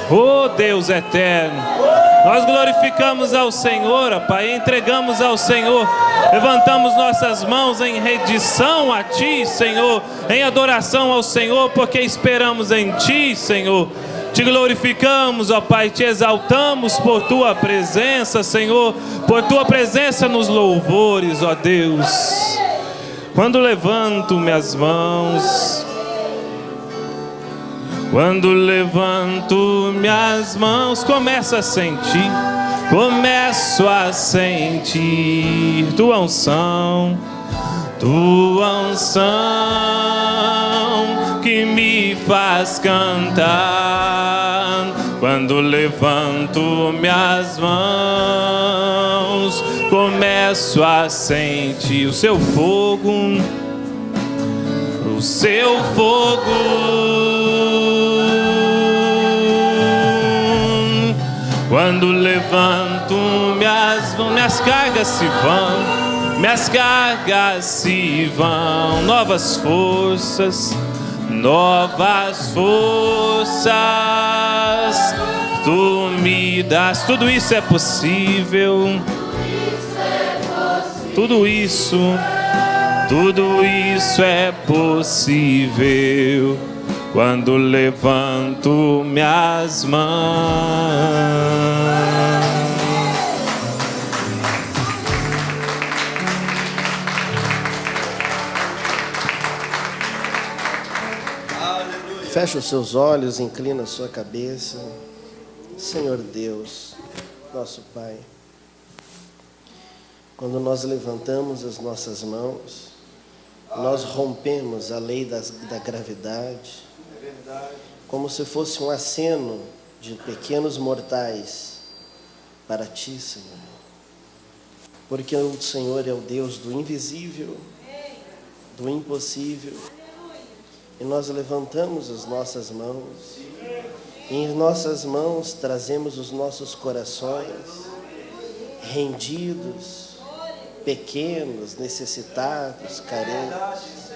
Oh Deus eterno, nós glorificamos ao Senhor, ó Pai, entregamos ao Senhor, levantamos nossas mãos em rendição a Ti, Senhor, em adoração ao Senhor, porque esperamos em Ti, Senhor. Te glorificamos, ó Pai, te exaltamos por Tua presença, Senhor, por Tua presença nos louvores, ó Deus. Quando levanto minhas mãos, começo a sentir Tua unção, que me faz cantar. Quando levanto minhas mãos, começo a sentir o Seu fogo, Quando levanto minhas mãos, minhas cargas se vão, novas forças Tu me das. Tudo isso é possível, tudo isso é possível quando levanto minhas mãos. Feche os seus olhos, inclina a sua cabeça. Senhor Deus, nosso Pai, quando nós levantamos as nossas mãos, nós rompemos a lei da gravidade, como se fosse um aceno de pequenos mortais para Ti, Senhor. Porque o Senhor é o Deus do invisível, do impossível. E nós levantamos as nossas mãos. E em nossas mãos trazemos os nossos corações rendidos, pequenos, necessitados, carentes.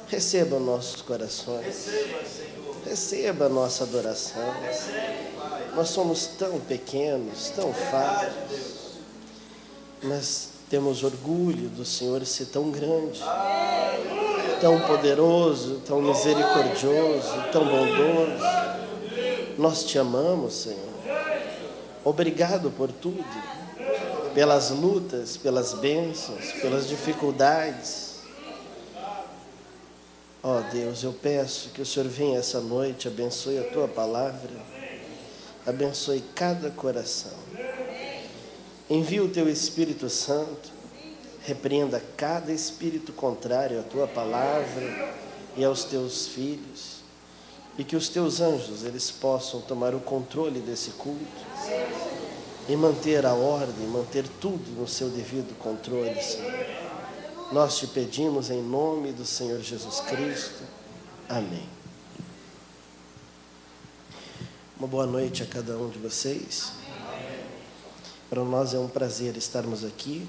Receba nossos corações. Receba a nossa adoração. Nós somos tão pequenos, tão falhos, mas temos orgulho do Senhor ser tão grande, tão poderoso, tão misericordioso, tão bondoso. Nós te amamos, Senhor. Obrigado por tudo, pelas lutas, pelas bênçãos, pelas dificuldades. Ó Deus, eu peço que o Senhor venha essa noite, abençoe a Tua palavra, abençoe cada coração. Envia o Teu Espírito Santo, repreenda cada espírito contrário à Tua palavra e aos Teus filhos, e que os Teus anjos, eles possam tomar o controle desse culto e manter a ordem, manter tudo no seu devido controle, Senhor. Nós te pedimos em nome do Senhor Jesus Cristo. Amém. Uma boa noite a cada um de vocês. Para nós é um prazer estarmos aqui.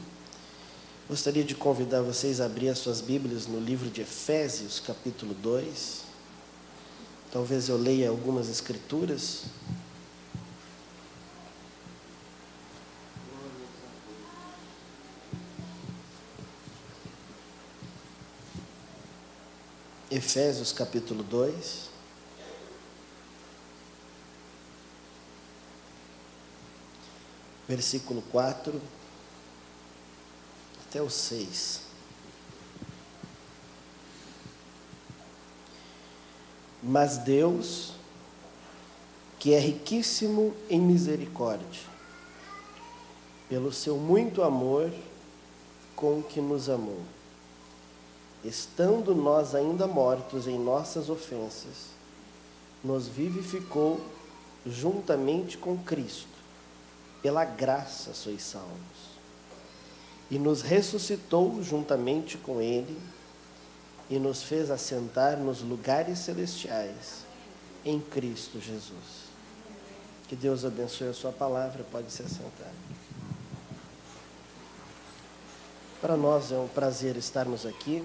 Gostaria de convidar vocês a abrir as suas Bíblias no livro de Efésios, capítulo 2. Talvez eu leia algumas escrituras. Efésios, capítulo 2. Versículo 4 até o 6. Mas Deus, que é riquíssimo em misericórdia, pelo seu muito amor com que nos amou, estando nós ainda mortos em nossas ofensas, nos vivificou juntamente com Cristo. Pela graça sois salvos. E nos ressuscitou juntamente com Ele, e nos fez assentar nos lugares celestiais, em Cristo Jesus. Que Deus abençoe a sua palavra, pode se assentar. Para nós é um prazer estarmos aqui.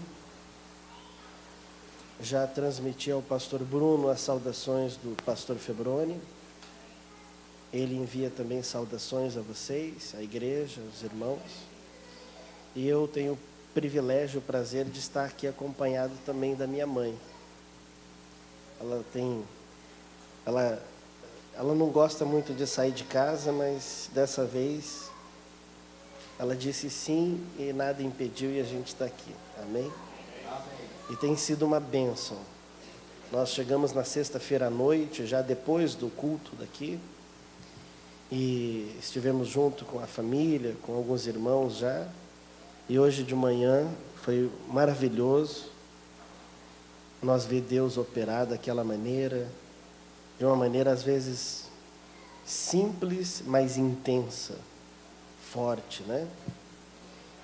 já transmiti ao pastor Bruno as saudações do pastor Febroni. Ele envia também saudações a vocês, à igreja, aos irmãos. E eu tenho o privilégio, o prazer de estar aqui acompanhado também da minha mãe. Ela não gosta muito de sair de casa, mas dessa vez ela disse sim e nada impediu e a gente está aqui. Amém? E tem sido uma bênção. Nós chegamos na sexta-feira à noite, já depois do culto daqui, e estivemos junto com a família, com alguns irmãos já, e hoje de manhã foi maravilhoso nós ver Deus operar daquela maneira, de uma maneira às vezes simples, mas intensa, forte, né?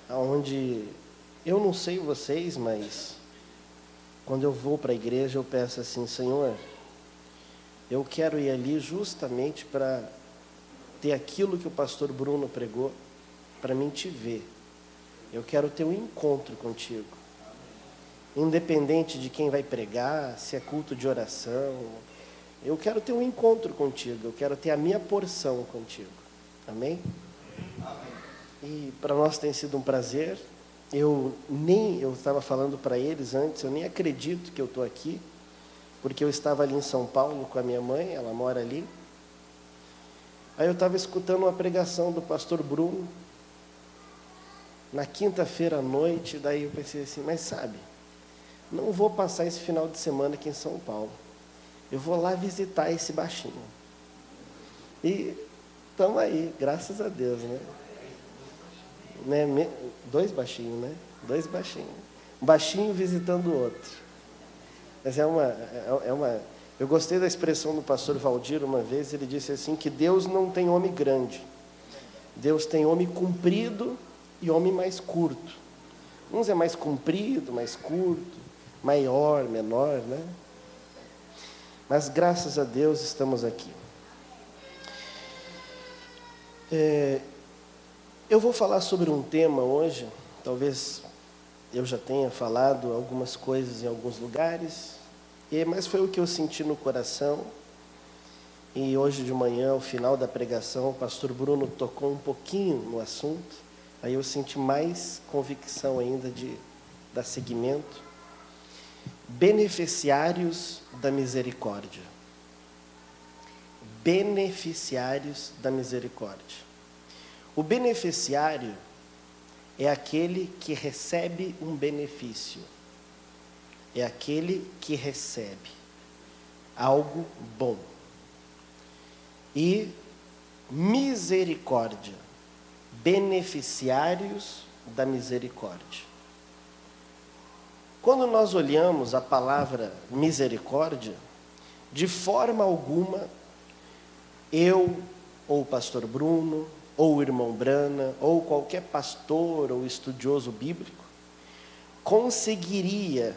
Onde, eu não sei vocês, mas quando eu vou para a igreja eu peço assim: Senhor, eu quero ir ali justamente para ter aquilo que o pastor Bruno pregou, para mim te ver. Eu quero ter um encontro contigo. Independente de quem vai pregar, se é culto de oração, eu quero ter um encontro contigo, eu quero ter a minha porção contigo. Amém? E para nós tem sido um prazer. Eu estava falando para eles antes, eu nem acredito que eu estou aqui, porque eu estava ali em São Paulo com a minha mãe, ela mora ali. Aí eu estava escutando uma pregação do pastor Bruno, na quinta-feira à noite, daí eu pensei assim, mas sabe, não vou passar esse final de semana aqui em São Paulo, eu vou lá visitar esse baixinho. E estamos aí, graças a Deus, né? Dois baixinhos, né? Dois baixinhos. Um baixinho visitando o outro. Mas eu gostei da expressão do pastor Valdir uma vez, ele disse assim, que Deus não tem homem grande. Deus tem homem comprido e homem mais curto. Uns é mais comprido, mais curto, maior, menor, né? Mas graças a Deus estamos aqui. Eu vou falar sobre um tema hoje, talvez eu já tenha falado algumas coisas em alguns lugares, mas foi o que eu senti no coração. E hoje de manhã, ao final da pregação, o pastor Bruno tocou um pouquinho no assunto, aí eu senti mais convicção ainda de dar seguimento. Beneficiários da misericórdia. Beneficiários da misericórdia. O beneficiário é aquele que recebe um benefício. É aquele que recebe algo bom. E misericórdia. Beneficiários da misericórdia. Quando nós olhamos a palavra misericórdia, de forma alguma, eu, ou o pastor Bruno, ou o irmão Brana, ou qualquer pastor ou estudioso bíblico, conseguiria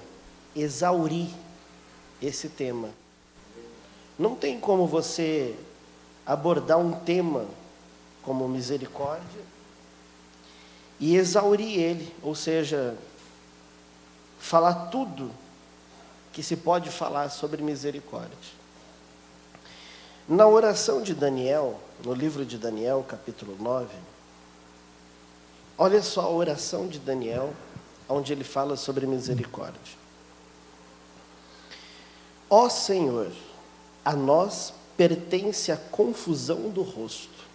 exaurir esse tema. Não tem como você abordar um tema como misericórdia e exaurir ele, ou seja, falar tudo que se pode falar sobre misericórdia. Na oração de Daniel, no livro de Daniel, capítulo 9, olha só a oração de Daniel, onde ele fala sobre misericórdia. Ó Senhor, a nós pertence a confusão do rosto,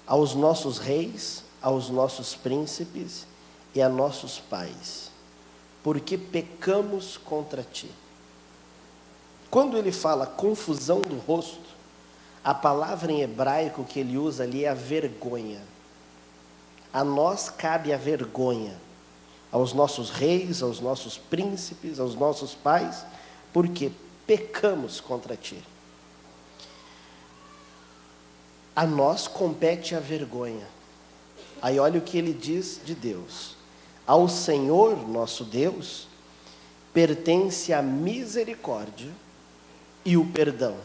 aos nossos reis, aos nossos príncipes e a nossos pais, porque pecamos contra ti. Quando ele fala confusão do rosto, a palavra em hebraico que ele usa ali é a vergonha. A nós cabe a vergonha, aos nossos reis, aos nossos príncipes, aos nossos pais, porque pecamos contra ti. A nós compete a vergonha. Aí olha o que ele diz de Deus. Ao Senhor, nosso Deus, pertence a misericórdia e o perdão,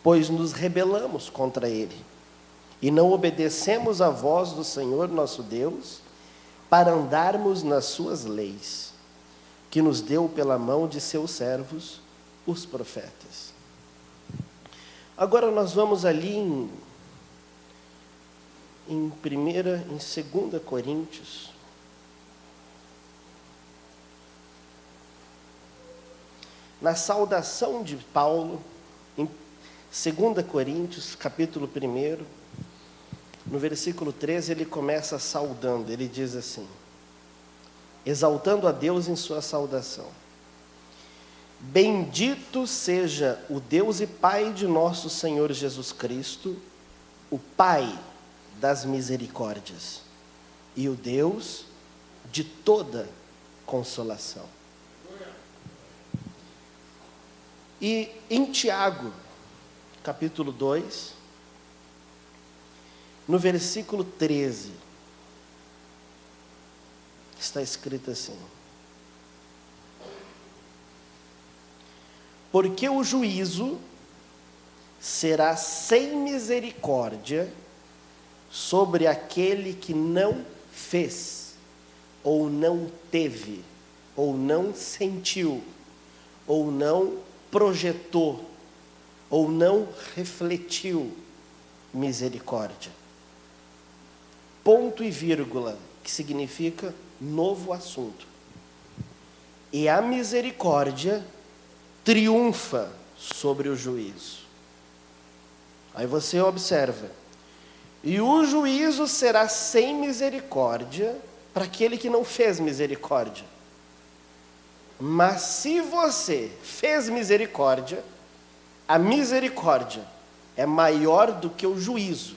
pois nos rebelamos contra ele e não obedecemos à voz do Senhor nosso Deus para andarmos nas suas leis. que nos deu pela mão de seus servos, os profetas. Agora nós vamos ali em 2 Coríntios. Na saudação de Paulo, em 2 Coríntios, capítulo 1, no versículo 13, ele começa saudando, ele diz assim, exaltando a Deus em sua saudação: bendito seja o Deus e Pai de nosso Senhor Jesus Cristo, o Pai das misericórdias e o Deus de toda consolação. E em Tiago, capítulo 2, no versículo 13, está escrito assim: porque o juízo será sem misericórdia sobre aquele que não fez, ou não teve, ou não sentiu, ou não projetou, ou não refletiu misericórdia. Ponto e vírgula, que significa novo assunto. E a misericórdia triunfa sobre o juízo. Aí você observa: e o juízo será sem misericórdia para aquele que não fez misericórdia. Mas se você fez misericórdia, a misericórdia é maior do que o juízo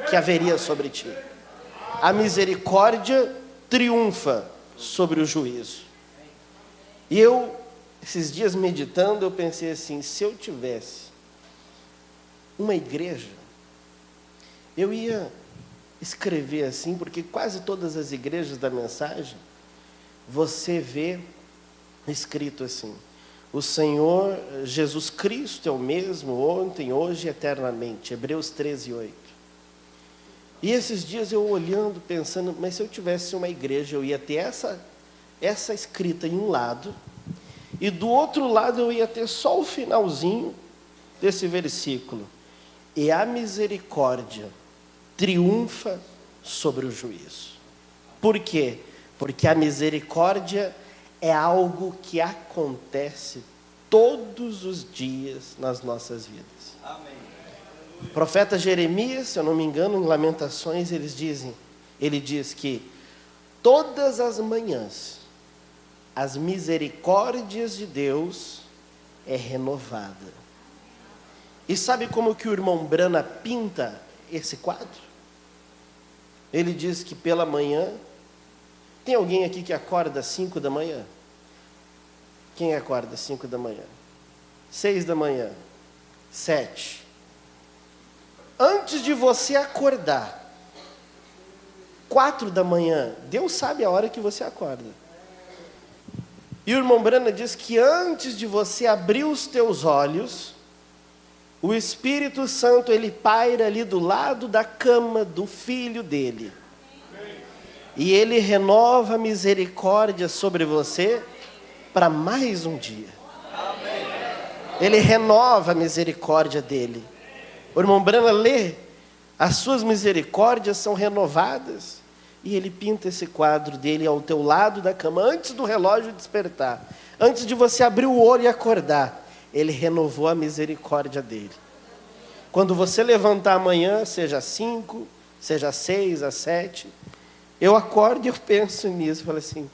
que haveria sobre ti. A misericórdia triunfa sobre o juízo. E eu, esses dias meditando, eu pensei assim: se eu tivesse uma igreja, eu ia escrever assim, porque quase todas as igrejas da mensagem, você vê escrito assim: o Senhor Jesus Cristo é o mesmo ontem, hoje e eternamente. Hebreus 13:8. E esses dias eu olhando, pensando, mas se eu tivesse uma igreja, eu ia ter essa escrita em um lado, e do outro lado eu ia ter só o finalzinho desse versículo: e a misericórdia triunfa sobre o juízo. Por quê? Porque a misericórdia é algo que acontece todos os dias nas nossas vidas. Amém. O profeta Jeremias, se eu não me engano, em Lamentações, ele diz que todas as manhãs as misericórdias de Deus é renovada. E sabe como que o irmão Brana pinta esse quadro? Ele diz que pela manhã, tem alguém aqui que acorda às 5 da manhã? Quem acorda às 5 da manhã? 6 da manhã? 7. Antes de você acordar, 4 da manhã, Deus sabe a hora que você acorda. E o irmão Brana diz que antes de você abrir os teus olhos, o Espírito Santo, ele paira ali do lado da cama do filho dele. E ele renova a misericórdia sobre você para mais um dia. Ele renova a misericórdia dele. O irmão Brana lê, as suas misericórdias são renovadas. E ele pinta esse quadro dele ao teu lado da cama, antes do relógio despertar. Antes de você abrir o olho e acordar, ele renovou a misericórdia dele. Quando você levantar amanhã, seja 5, seja 6, às 7, eu acordo e eu penso nisso, falo assim: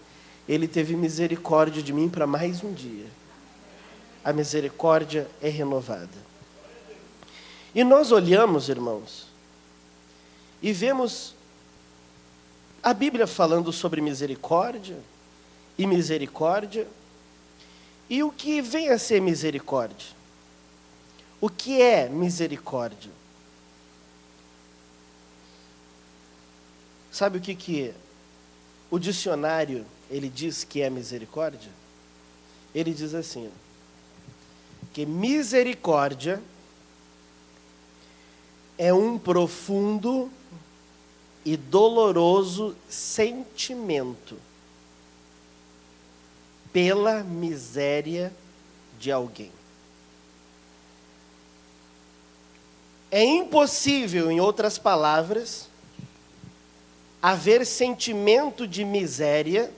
ele teve misericórdia de mim para mais um dia. A misericórdia é renovada. E nós olhamos, irmãos, e vemos a Bíblia falando sobre misericórdia, e o que vem a ser misericórdia. O que é misericórdia? Sabe o que o dicionário ele diz que é misericórdia? Ele diz assim, que misericórdia é um profundo e doloroso sentimento pela miséria de alguém. É impossível, em outras palavras, haver sentimento de miséria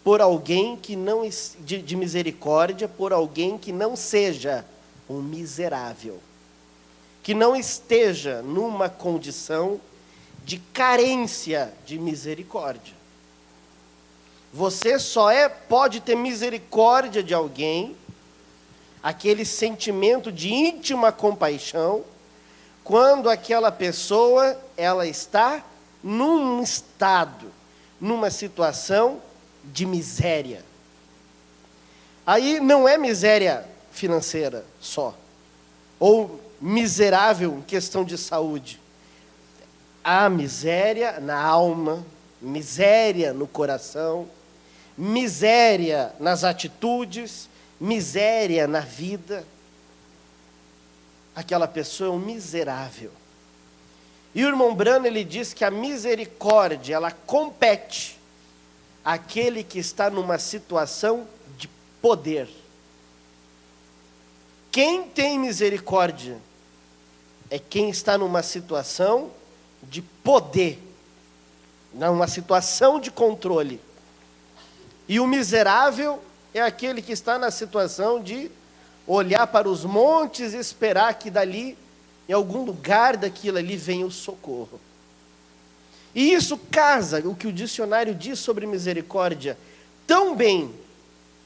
por alguém que não, de misericórdia por alguém que não seja um miserável, que não esteja numa condição de carência de misericórdia. Você só pode ter misericórdia de alguém, aquele sentimento de íntima compaixão, quando aquela pessoa, ela está num estado, numa situação de miséria. Aí não é miséria financeira só, ou miserável em questão de saúde. Há miséria na alma, miséria no coração, miséria nas atitudes, miséria na vida. Aquela pessoa é um miserável. E o irmão Brano, ele diz que a misericórdia, ela compete àquele que está numa situação de poder. Quem tem misericórdia é quem está numa situação de poder, numa situação de controle. E o miserável é aquele que está na situação de olhar para os montes e esperar que dali, em algum lugar daquilo ali, venha o socorro. E isso casa o que o dicionário diz sobre misericórdia tão bem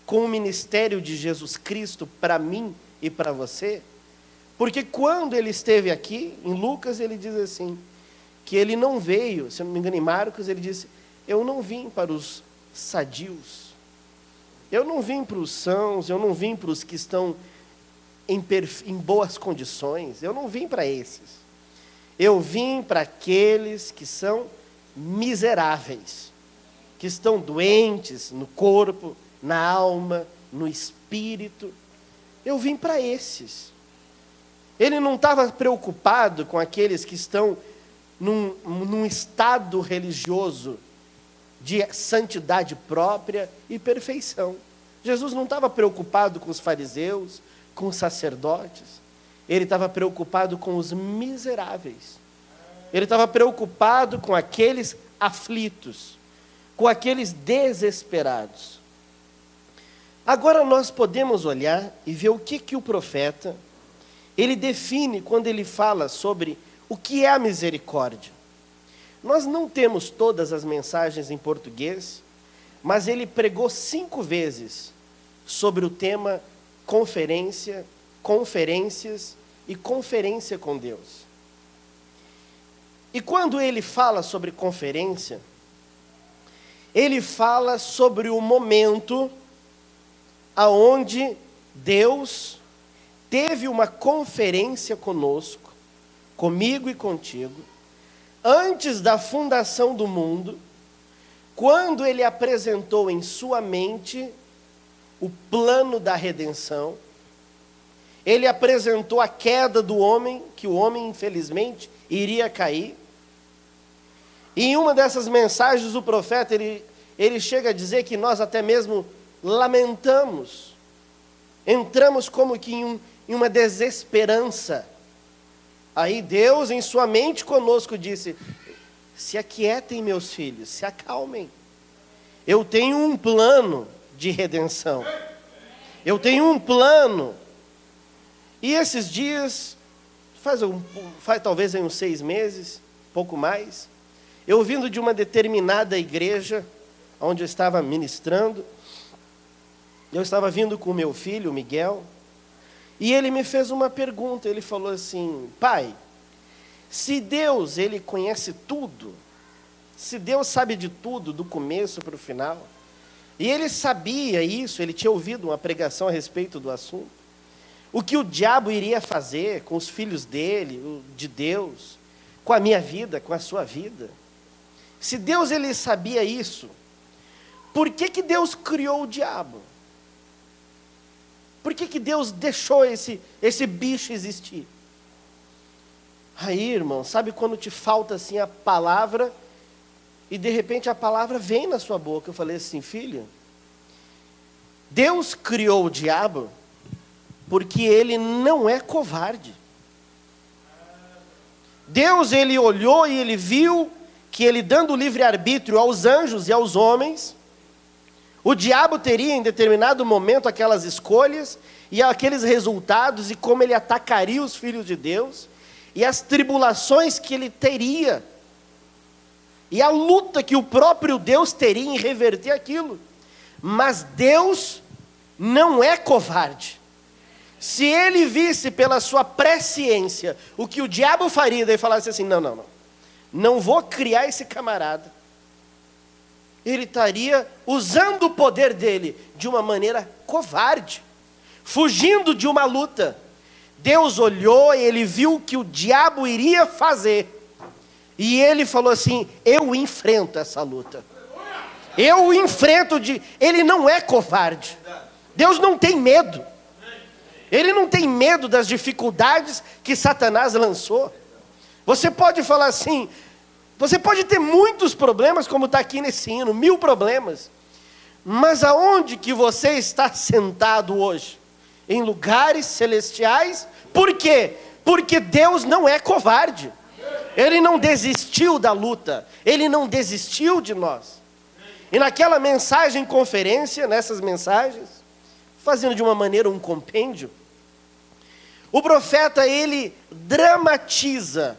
com o ministério de Jesus Cristo para mim e para você, porque quando ele esteve aqui, em Lucas ele diz assim, que ele não veio, se eu não me engano em Marcos ele disse, eu não vim para os sadios, eu não vim para os sãos, eu não vim para os que estão em boas condições, eu não vim para esses, eu vim para aqueles que são miseráveis, que estão doentes no corpo, na alma, no espírito, eu vim para esses. Ele não estava preocupado com aqueles que estão num estado religioso de santidade própria e perfeição. Jesus não estava preocupado com os fariseus, com os sacerdotes, ele estava preocupado com os miseráveis, ele estava preocupado com aqueles aflitos, com aqueles desesperados. Agora nós podemos olhar e ver o que o profeta, ele define quando ele fala sobre o que é a misericórdia. Nós não temos todas as mensagens em português, mas ele pregou 5 vezes sobre o tema conferências e conferência com Deus. E quando ele fala sobre conferência, ele fala sobre o momento aonde Deus teve uma conferência conosco, comigo e contigo, antes da fundação do mundo, quando ele apresentou em sua mente o plano da redenção, ele apresentou a queda do homem, que o homem infelizmente iria cair, e em uma dessas mensagens o profeta, ele chega a dizer que nós até mesmo lamentamos, entramos como que em uma desesperança. Aí Deus, em sua mente conosco, disse, se aquietem meus filhos, se acalmem, eu tenho um plano de redenção, eu tenho um plano. E esses dias, faz talvez uns 6 meses, pouco mais, eu vindo de uma determinada igreja, onde eu estava ministrando, eu estava vindo com o meu filho, o Miguel, e ele me fez uma pergunta, ele falou assim, pai, se Deus, ele conhece tudo, se Deus sabe de tudo, do começo para o final, e ele sabia isso, ele tinha ouvido uma pregação a respeito do assunto, o que o diabo iria fazer com os filhos dele, de Deus, com a minha vida, com a sua vida. Se Deus, ele sabia isso, por que Deus criou o diabo? Por que Deus deixou esse bicho existir? Aí, irmão, sabe quando te falta assim a palavra, e de repente a palavra vem na sua boca? Eu falei assim, filho, Deus criou o diabo porque ele não é covarde. Deus, ele olhou e ele viu que ele, dando livre-arbítrio aos anjos e aos homens, o diabo teria em determinado momento aquelas escolhas e aqueles resultados, e como ele atacaria os filhos de Deus, e as tribulações que ele teria, e a luta que o próprio Deus teria em reverter aquilo. Mas Deus não é covarde. Se ele visse pela sua presciência o que o diabo faria, daí falasse assim, não vou criar esse camarada, ele estaria usando o poder dele de uma maneira covarde, fugindo de uma luta. Deus olhou e ele viu o que o diabo iria fazer, e ele falou assim, eu enfrento essa luta, eu o enfrento. Ele não é covarde. Deus não tem medo. Ele não tem medo das dificuldades que Satanás lançou. Você pode falar assim, você pode ter muitos problemas, como está aqui nesse hino, 1000 problemas. Mas aonde que você está sentado hoje? Em lugares celestiais. Por quê? Porque Deus não é covarde. Ele não desistiu da luta. Ele não desistiu de nós. E naquela mensagem, conferência, nessas mensagens, fazendo de uma maneira um compêndio, o profeta, ele dramatiza,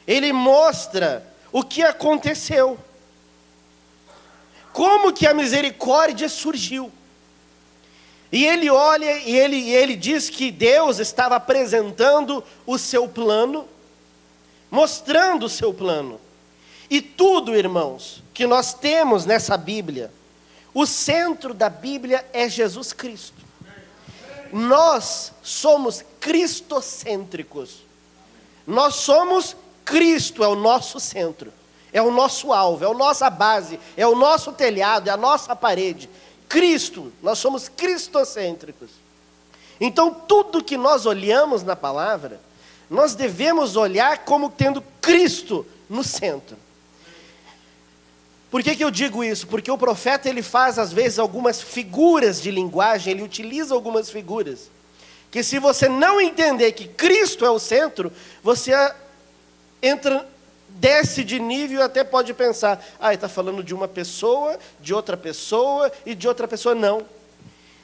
ele mostra o que aconteceu, como que a misericórdia surgiu. E ele olha e ele diz que Deus estava apresentando o seu plano, mostrando o seu plano. E tudo, irmãos, que nós temos nessa Bíblia, o centro da Bíblia é Jesus Cristo. Nós somos cristocêntricos. Nós somos Cristo, é o nosso centro, é o nosso alvo, é a nossa base, é o nosso telhado, é a nossa parede. Cristo, nós somos cristocêntricos. Então tudo que nós olhamos na palavra, nós devemos olhar como tendo Cristo no centro. Por que eu digo isso? Porque o profeta, ele faz às vezes algumas figuras de linguagem, ele utiliza algumas figuras, que se você não entender que Cristo é o centro, você desce de nível e até pode pensar, ele está falando de uma pessoa, de outra pessoa e de outra pessoa. Não.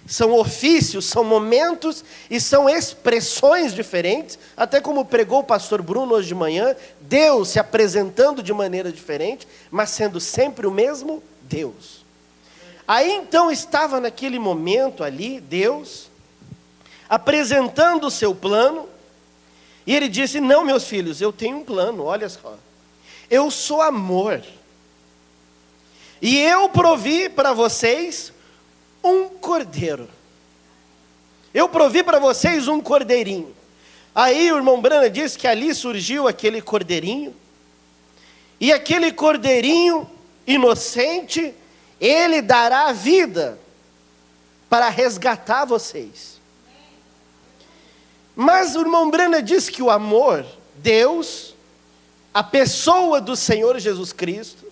São ofícios, são momentos e são expressões diferentes, até como pregou o pastor Bruno hoje de manhã, Deus se apresentando de maneira diferente, mas sendo sempre o mesmo Deus. Aí então estava naquele momento ali, Deus, apresentando o seu plano, e ele disse, não, meus filhos, eu tenho um plano, olha só, eu sou amor, e eu provi para vocês um cordeiro. Eu provi para vocês um cordeirinho. Aí o irmão Brana diz que ali surgiu aquele cordeirinho. E aquele cordeirinho inocente, ele dará a vida para resgatar vocês. Mas o irmão Brana diz que o amor, Deus, a pessoa do Senhor Jesus Cristo,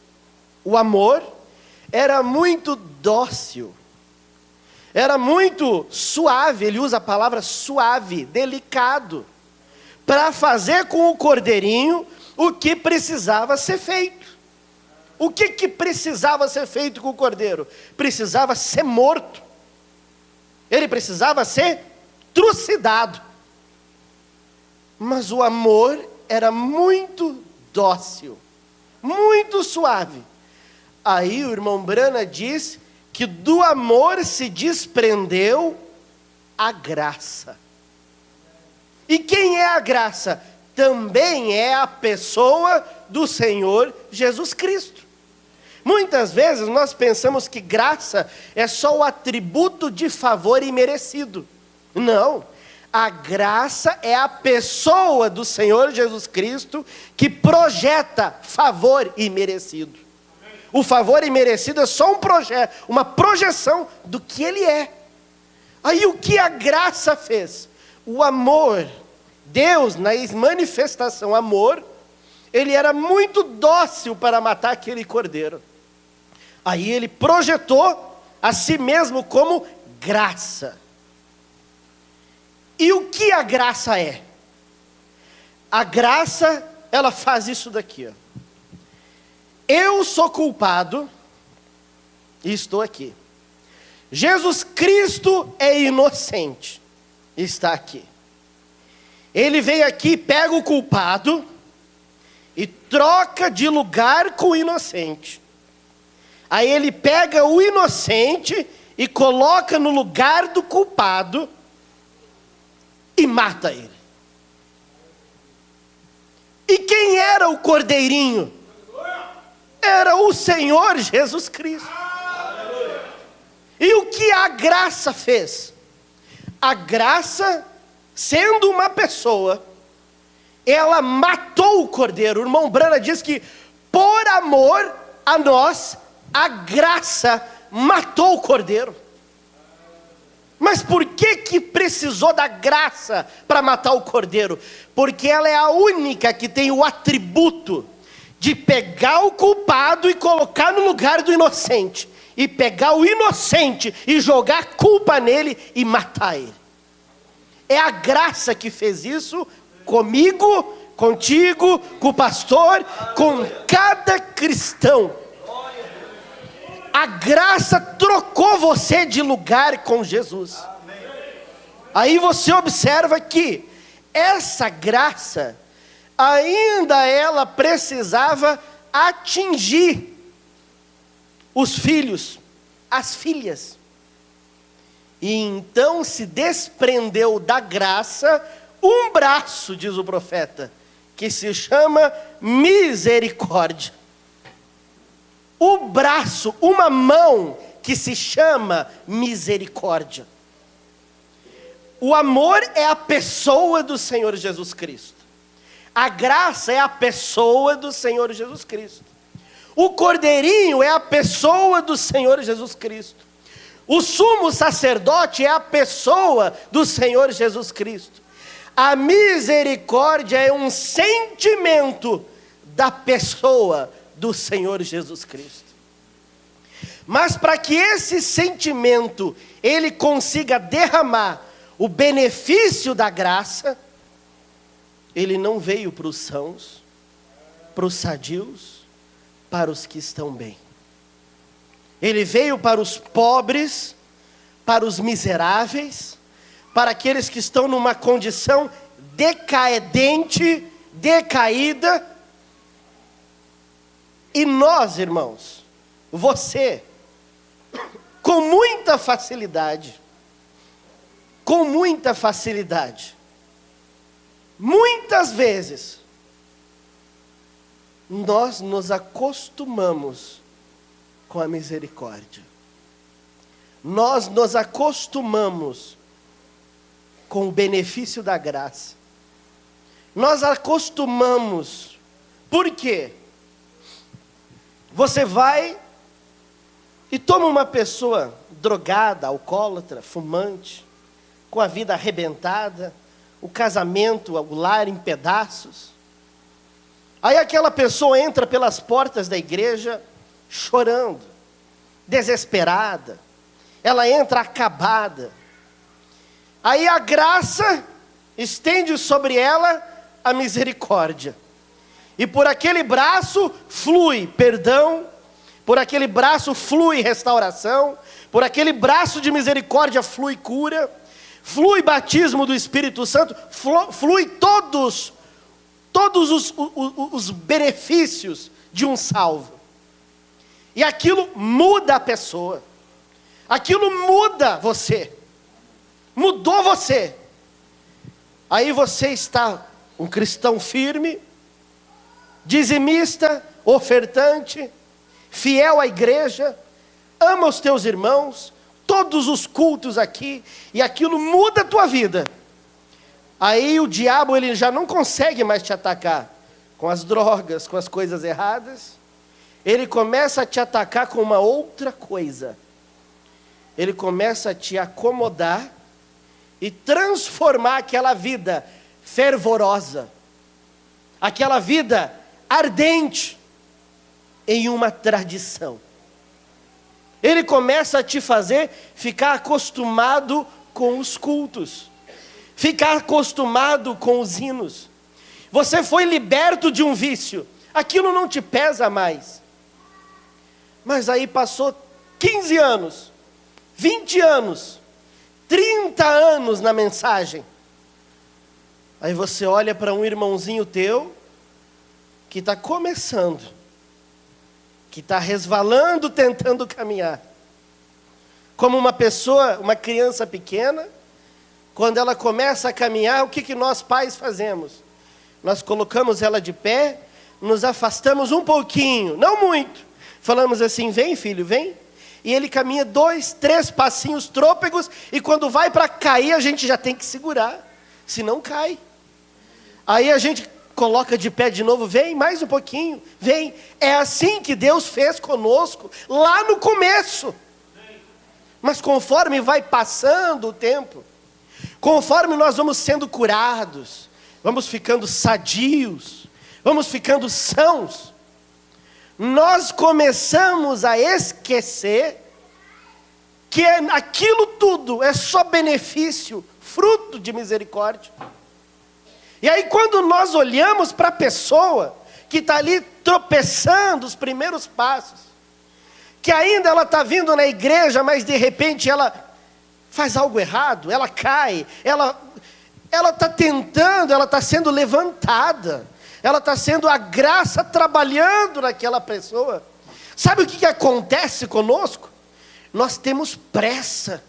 o amor, era muito dócil. Era muito suave, ele usa a palavra suave, delicado, para fazer com o cordeirinho o que precisava ser feito. O que precisava ser feito com o cordeiro? Precisava ser morto. Ele precisava ser trucidado. Mas o amor era muito dócil, muito suave. Aí o irmão Brana diz que do amor se desprendeu a graça. E quem é a graça? Também é a pessoa do Senhor Jesus Cristo. Muitas vezes nós pensamos que graça é só o atributo de favor imerecido. Não, a graça é a pessoa do Senhor Jesus Cristo que projeta favor imerecido. O favor imerecido é só uma projeção do que ele é. Aí o que a graça fez? O amor, Deus na manifestação amor, ele era muito dócil para matar aquele cordeiro. Aí ele projetou a si mesmo como graça. E o que a graça é? A graça, ela faz isso daqui, ó. Eu sou culpado e estou aqui. Jesus Cristo é inocente e está aqui. Ele vem aqui, pega o culpado e troca de lugar com o inocente. Aí ele pega o inocente e coloca no lugar do culpado e mata ele. E quem era o cordeirinho? Era o Senhor Jesus Cristo. E o que a graça fez? A graça, sendo uma pessoa, ela matou o cordeiro. O irmão Brana diz que por amor a nós, a graça matou o cordeiro. Mas por que precisou da graça para matar o cordeiro? Porque ela é a única que tem o atributo de pegar o culpado e colocar no lugar do inocente, e pegar o inocente e jogar culpa nele e matar ele. É a graça que fez isso comigo, contigo, com o pastor, com cada cristão. A graça trocou você de lugar com Jesus. Aí você observa que essa graça, ainda ela precisava atingir os filhos, as filhas. E então se desprendeu da graça um braço, diz o profeta, que se chama misericórdia. O braço, uma mão que se chama misericórdia. O amor é a pessoa do Senhor Jesus Cristo. A graça é a pessoa do Senhor Jesus Cristo. O cordeirinho é a pessoa do Senhor Jesus Cristo. O sumo sacerdote é a pessoa do Senhor Jesus Cristo. A misericórdia é um sentimento da pessoa do Senhor Jesus Cristo. Mas para que esse sentimento ele consiga derramar o benefício da graça, ele não veio para os sãos, para os sadios, para os que estão bem. Ele veio para os pobres, para os miseráveis, para aqueles que estão numa condição decadente, decaída. E nós, irmãos, você, com muita facilidade, muitas vezes, nós nos acostumamos com a misericórdia. Nós nos acostumamos com o benefício da graça. Nós acostumamos. Por quê? Você vai e toma uma pessoa drogada, alcoólatra, fumante, com a vida arrebentada, o casamento, o lar em pedaços. Aí aquela pessoa entra pelas portas da igreja chorando, desesperada. Ela entra acabada. Aí a graça estende sobre ela a misericórdia. E por aquele braço flui perdão, por aquele braço flui restauração, por aquele braço de misericórdia flui cura, flui batismo do Espírito Santo, flui todos os benefícios de um salvo. E aquilo muda a pessoa, aquilo muda você, mudou você. Aí você está um cristão firme, dizimista, ofertante, fiel à igreja, ama os teus irmãos, todos os cultos aqui, e aquilo muda a tua vida. Aí o diabo ele já não consegue mais te atacar com as drogas, com as coisas erradas. Ele começa a te atacar com uma outra coisa. Ele começa a te acomodar e transformar aquela vida fervorosa, aquela vida ardente, em uma tradição. Ele começa a te fazer ficar acostumado com os cultos, ficar acostumado com os hinos. Você foi liberto de um vício, aquilo não te pesa mais. Mas aí passou 15 anos, 20 anos, 30 anos na mensagem. Aí você olha para um irmãozinho teu, que está começando, que está resvalando, tentando caminhar. Como uma pessoa, uma criança pequena, quando ela começa a caminhar, o que nós pais fazemos? Nós colocamos ela de pé, nos afastamos um pouquinho, não muito. Falamos assim, vem filho, vem. E ele caminha 2, 3 passinhos trôpegos, e quando vai para cair, a gente já tem que segurar, senão cai. Aí a gente coloca de pé de novo, vem, mais um pouquinho, vem. É assim que Deus fez conosco, lá no começo. Mas conforme vai passando o tempo, conforme nós vamos sendo curados, vamos ficando sadios, vamos ficando sãos, nós começamos a esquecer que aquilo tudo é só benefício, fruto de misericórdia. E aí quando nós olhamos para a pessoa que está ali tropeçando os primeiros passos, que ainda ela está vindo na igreja, mas de repente ela faz algo errado, ela cai, ela está tentando, ela está sendo levantada, ela está sendo a graça trabalhando naquela pessoa. Sabe o que acontece conosco? Nós temos pressa.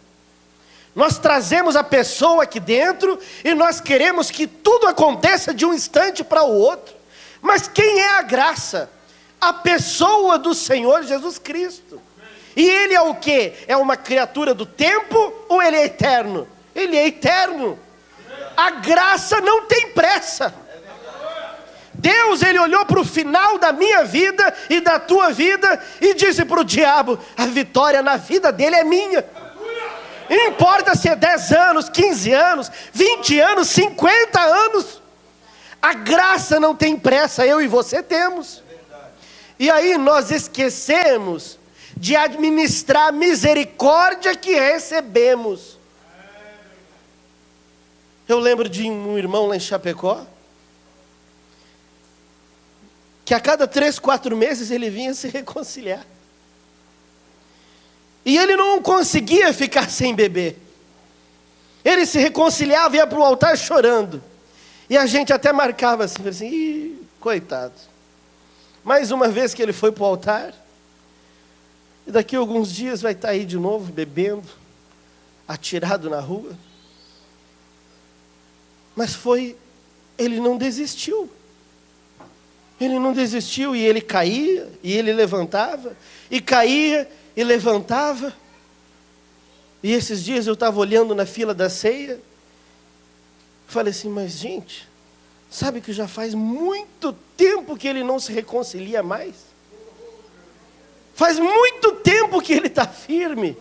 Nós trazemos a pessoa aqui dentro e nós queremos que tudo aconteça de um instante para o outro. Mas quem é a graça? A pessoa do Senhor Jesus Cristo. E Ele é o quê? É uma criatura do tempo ou Ele é eterno? Ele é eterno. A graça não tem pressa. Deus, Ele olhou para o final da minha vida e da tua vida e disse para o diabo, a vitória na vida dele é minha. Não importa se é 10 anos, 15 anos, 20 anos, 50 anos. A graça não tem pressa, eu e você temos. E aí nós esquecemos de administrar a misericórdia que recebemos. Eu lembro de um irmão lá em Chapecó, que a cada 3, 4 meses ele vinha se reconciliar. E ele não conseguia ficar sem beber. Ele se reconciliava e ia para o altar chorando. E a gente até marcava assim, ih, coitado. Mais uma vez que ele foi para o altar, e daqui a alguns dias vai estar aí de novo, bebendo, atirado na rua. Mas ele não desistiu. Ele não desistiu e ele caía, e ele levantava, e caía, e levantava. E esses dias eu estava olhando na fila da ceia, falei assim, mas gente, sabe que já faz muito tempo que ele não se reconcilia mais? Faz muito tempo que ele está firme.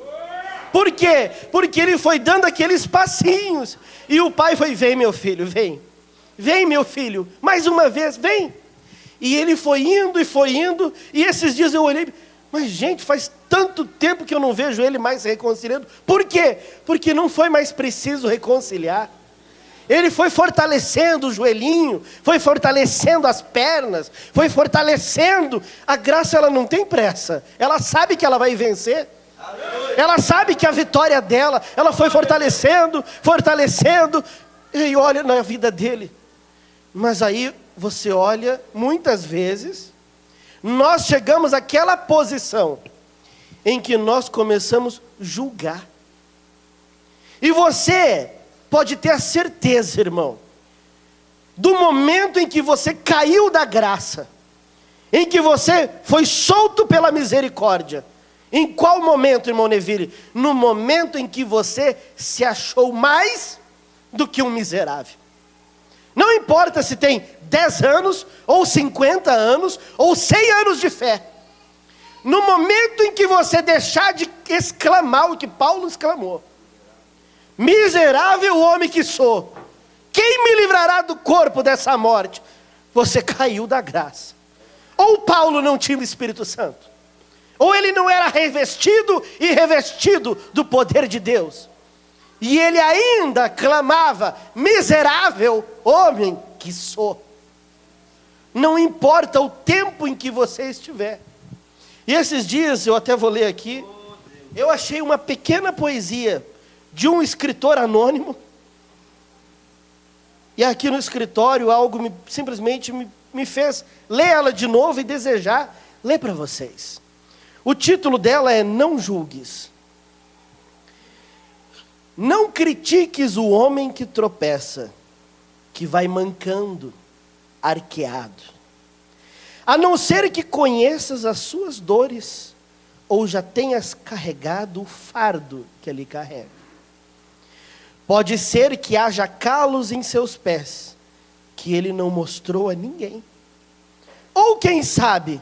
Por quê? Porque ele foi dando aqueles passinhos, e o pai foi, vem meu filho, vem. Vem meu filho, mais uma vez, vem. E ele foi indo, e esses dias eu olhei, mas gente, faz tanto tempo que eu não vejo ele mais se reconciliando. Por quê? Porque não foi mais preciso reconciliar. Ele foi fortalecendo o joelhinho, foi fortalecendo as pernas, foi fortalecendo. A graça, ela não tem pressa, ela sabe que ela vai vencer. Ela sabe que a vitória dela, ela foi fortalecendo, e olha na vida dele. Mas aí você olha, muitas vezes, nós chegamos àquela posição em que nós começamos a julgar. E você pode ter a certeza, irmão, do momento em que você caiu da graça, em que você foi solto pela misericórdia. Em qual momento, irmão Neville? No momento em que você se achou mais do que um miserável. Não importa se tem 10 anos, ou 50 anos, ou 100 anos de fé. No momento em que você deixar de exclamar o que Paulo exclamou, miserável homem que sou, quem me livrará do corpo dessa morte? Você caiu da graça. Ou Paulo não tinha o Espírito Santo, Ou ele não era revestido e revestido do poder de Deus? E ele ainda clamava: miserável homem que sou. Não importa o tempo em que você estiver. E esses dias, eu até vou ler aqui, eu achei uma pequena poesia de um escritor anônimo. E aqui no escritório algo simplesmente me fez ler ela de novo e desejar ler para vocês. O título dela é Não Julgues. Não critiques o homem que tropeça, que vai mancando, arqueado, a não ser que conheças as suas dores, ou já tenhas carregado o fardo que ele carrega. Pode ser que haja calos em seus pés, que ele não mostrou a ninguém. Ou quem sabe,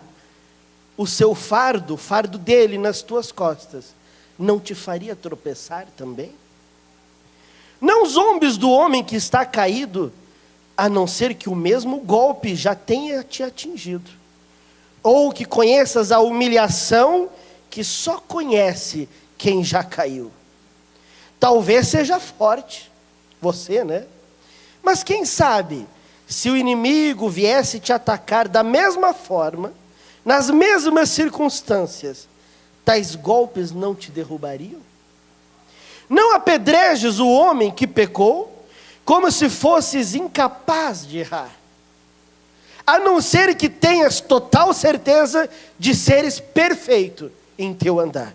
o seu fardo, o fardo dele nas tuas costas, não te faria tropeçar também? Não zombes do homem que está caído, a não ser que o mesmo golpe já tenha te atingido. Ou que conheças a humilhação que só conhece quem já caiu. Talvez seja forte, você, né? Mas quem sabe, se o inimigo viesse te atacar da mesma forma, nas mesmas circunstâncias, tais golpes não te derrubariam? Não apedrejes o homem que pecou, como se fosses incapaz de errar, a não ser que tenhas total certeza de seres perfeito em teu andar.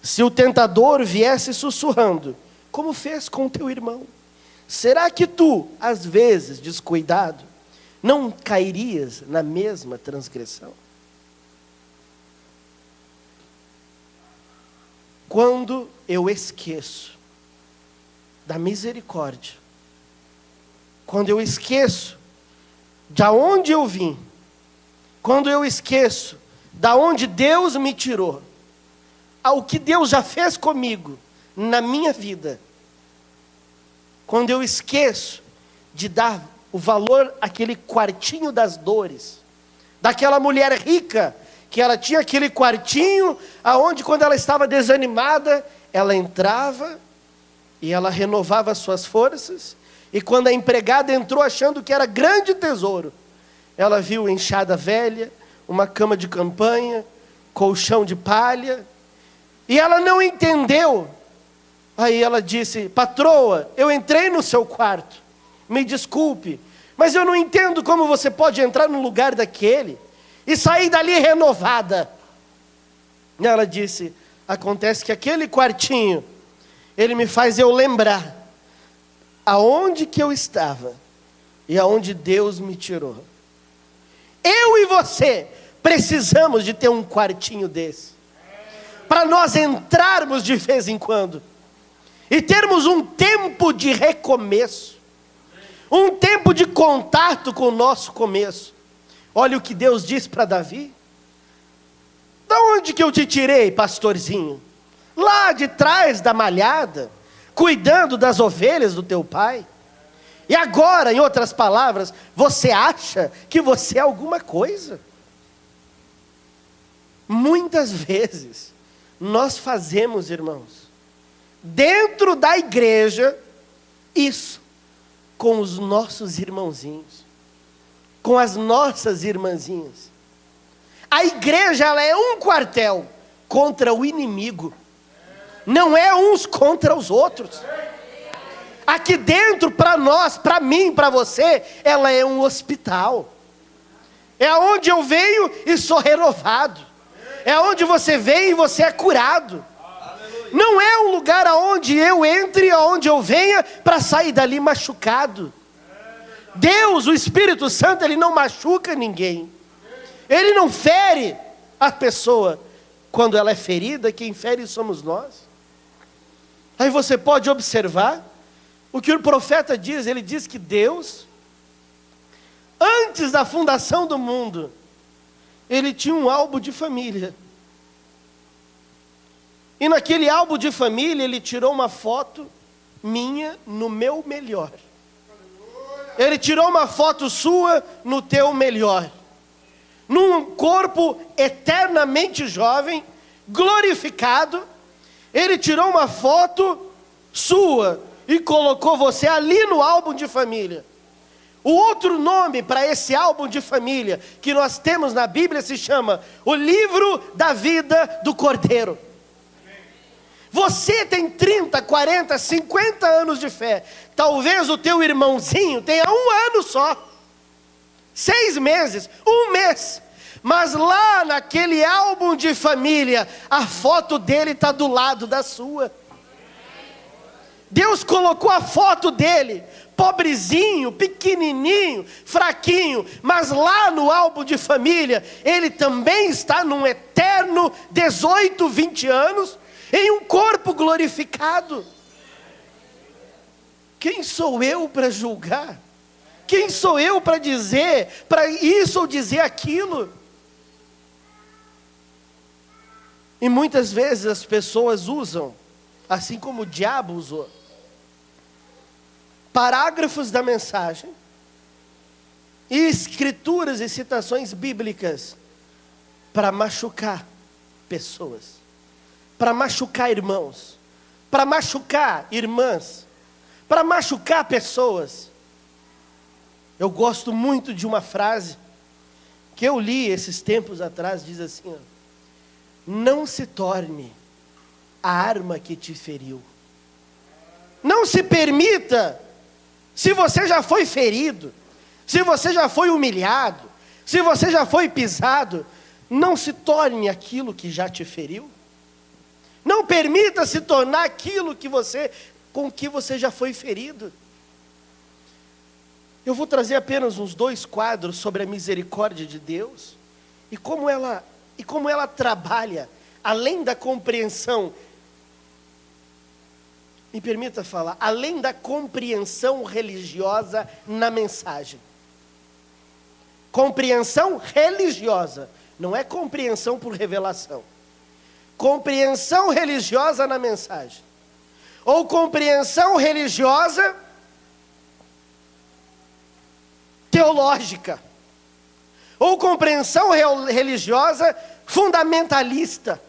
Se o tentador viesse sussurrando, como fez com teu irmão, será que tu, às vezes descuidado, não cairias na mesma transgressão? Quando eu esqueço da misericórdia, quando eu esqueço de onde eu vim, quando eu esqueço da onde Deus me tirou, ao que Deus já fez comigo na minha vida, quando eu esqueço de dar o valor àquele quartinho das dores, daquela mulher rica, que ela tinha aquele quartinho, aonde quando ela estava desanimada, ela entrava, e ela renovava as suas forças, e quando a empregada entrou achando que era grande tesouro, ela viu enxada velha, uma cama de campanha, colchão de palha, e ela não entendeu. Aí ela disse: patroa, eu entrei no seu quarto, me desculpe, mas eu não entendo como você pode entrar no lugar daquele e sair dali renovada. E ela disse: acontece que aquele quartinho, ele me faz eu lembrar aonde que eu estava e aonde Deus me tirou. Eu e você precisamos de ter um quartinho desse, para nós entrarmos de vez em quando e termos um tempo de recomeço, um tempo de contato com o nosso começo. Olha o que Deus disse para Davi: da onde que eu te tirei, pastorzinho? Lá de trás da malhada, cuidando das ovelhas do teu pai. E agora, em outras palavras, você acha que você é alguma coisa? Muitas vezes, nós fazemos, irmãos, dentro da igreja, isso, com os nossos irmãozinhos, com as nossas irmãzinhas. A igreja, ela é um quartel contra o inimigo, não é uns contra os outros. Aqui dentro, para nós, para mim, para você, ela é um hospital. É onde eu venho e sou renovado. É onde você vem e você é curado. Não é um lugar aonde eu entre, aonde eu venha para sair dali machucado. Deus, o Espírito Santo, ele não machuca ninguém. Ele não fere a pessoa. Quando ela é ferida, quem fere somos nós. Aí você pode observar o que o profeta diz. Ele diz que Deus, antes da fundação do mundo, ele tinha um álbum de família. E naquele álbum de família, ele tirou uma foto minha no meu melhor. Ele tirou uma foto sua no teu melhor. num corpo eternamente jovem, glorificado. Ele tirou uma foto sua e colocou você ali no álbum de família. O outro nome para esse álbum de família que nós temos na Bíblia se chama o livro da vida do Cordeiro. Você tem 30, 40, 50 anos de fé. Talvez o teu irmãozinho tenha 1 ano só, 6 meses, 1 mês. Mas lá naquele álbum de família, a foto dele está do lado da sua. Deus colocou a foto dele, pobrezinho, pequenininho, fraquinho, mas lá no álbum de família, ele também está num eterno 18, 20 anos, em um corpo glorificado. Quem sou eu para julgar? Quem sou eu para dizer, para isso ou dizer aquilo? E muitas vezes as pessoas usam, assim como o diabo usou, parágrafos da mensagem e escrituras e citações bíblicas para machucar pessoas, para machucar irmãos, para machucar irmãs, para machucar pessoas. Eu gosto muito de uma frase que eu li esses tempos atrás, diz assim, ó: não se torne a arma que te feriu. Não se permita, se você já foi ferido, se você já foi humilhado, se você já foi pisado, não se torne aquilo que já te feriu. Não permita se tornar aquilo com que você já foi ferido. Eu vou trazer apenas uns 2 quadros sobre a misericórdia de Deus e como ela trabalha além da compreensão. Me permita falar, além da compreensão religiosa na mensagem. Compreensão religiosa, não é compreensão por revelação. Compreensão religiosa na mensagem. Ou compreensão religiosa teológica. Ou compreensão religiosa fundamentalista.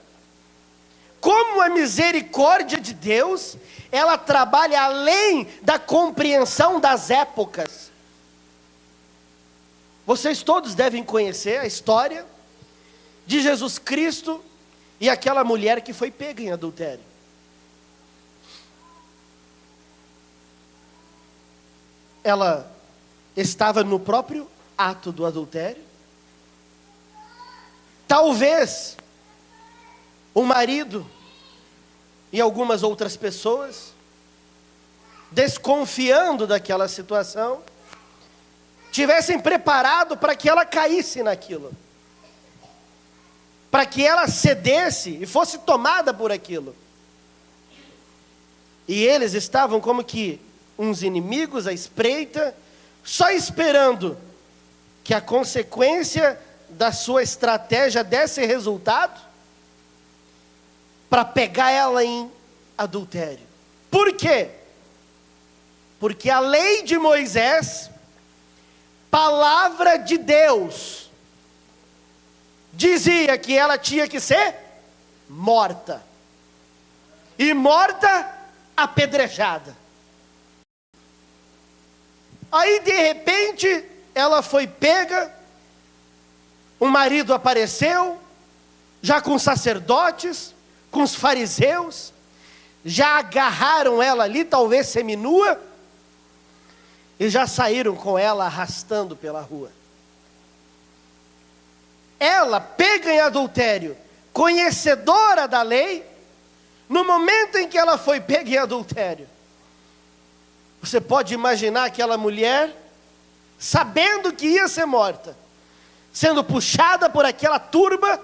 Como a misericórdia de Deus, ela trabalha além da compreensão das épocas. Vocês todos devem conhecer a história de Jesus Cristo e aquela mulher que foi pega em adultério. Ela estava no próprio ato do adultério. Talvez o marido e algumas outras pessoas, desconfiando daquela situação, tivessem preparado para que ela caísse naquilo, para que ela cedesse e fosse tomada por aquilo. E eles estavam como que uns inimigos à espreita, só esperando que a consequência da sua estratégia desse resultado, para pegar ela em adultério. Por quê? Porque a lei de Moisés, palavra de Deus, dizia que ela tinha que ser morta. E morta, apedrejada. Aí de repente, ela foi pega, o marido apareceu, já com sacerdotes, com os fariseus, já agarraram ela ali, talvez seminua, e já saíram com ela arrastando pela rua. Ela, pega em adultério, conhecedora da lei, no momento em que ela foi pega em adultério, você pode imaginar aquela mulher, sabendo que ia ser morta, sendo puxada por aquela turba,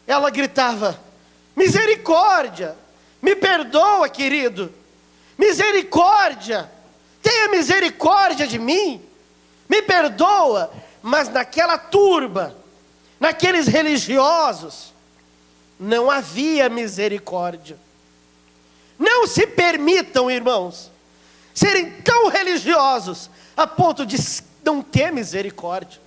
ela gritava: misericórdia, me perdoa, querido, misericórdia, tenha misericórdia de mim, me perdoa. Mas naquela turba, naqueles religiosos, não havia misericórdia. Não se permitam, irmãos, serem tão religiosos a ponto de não ter misericórdia.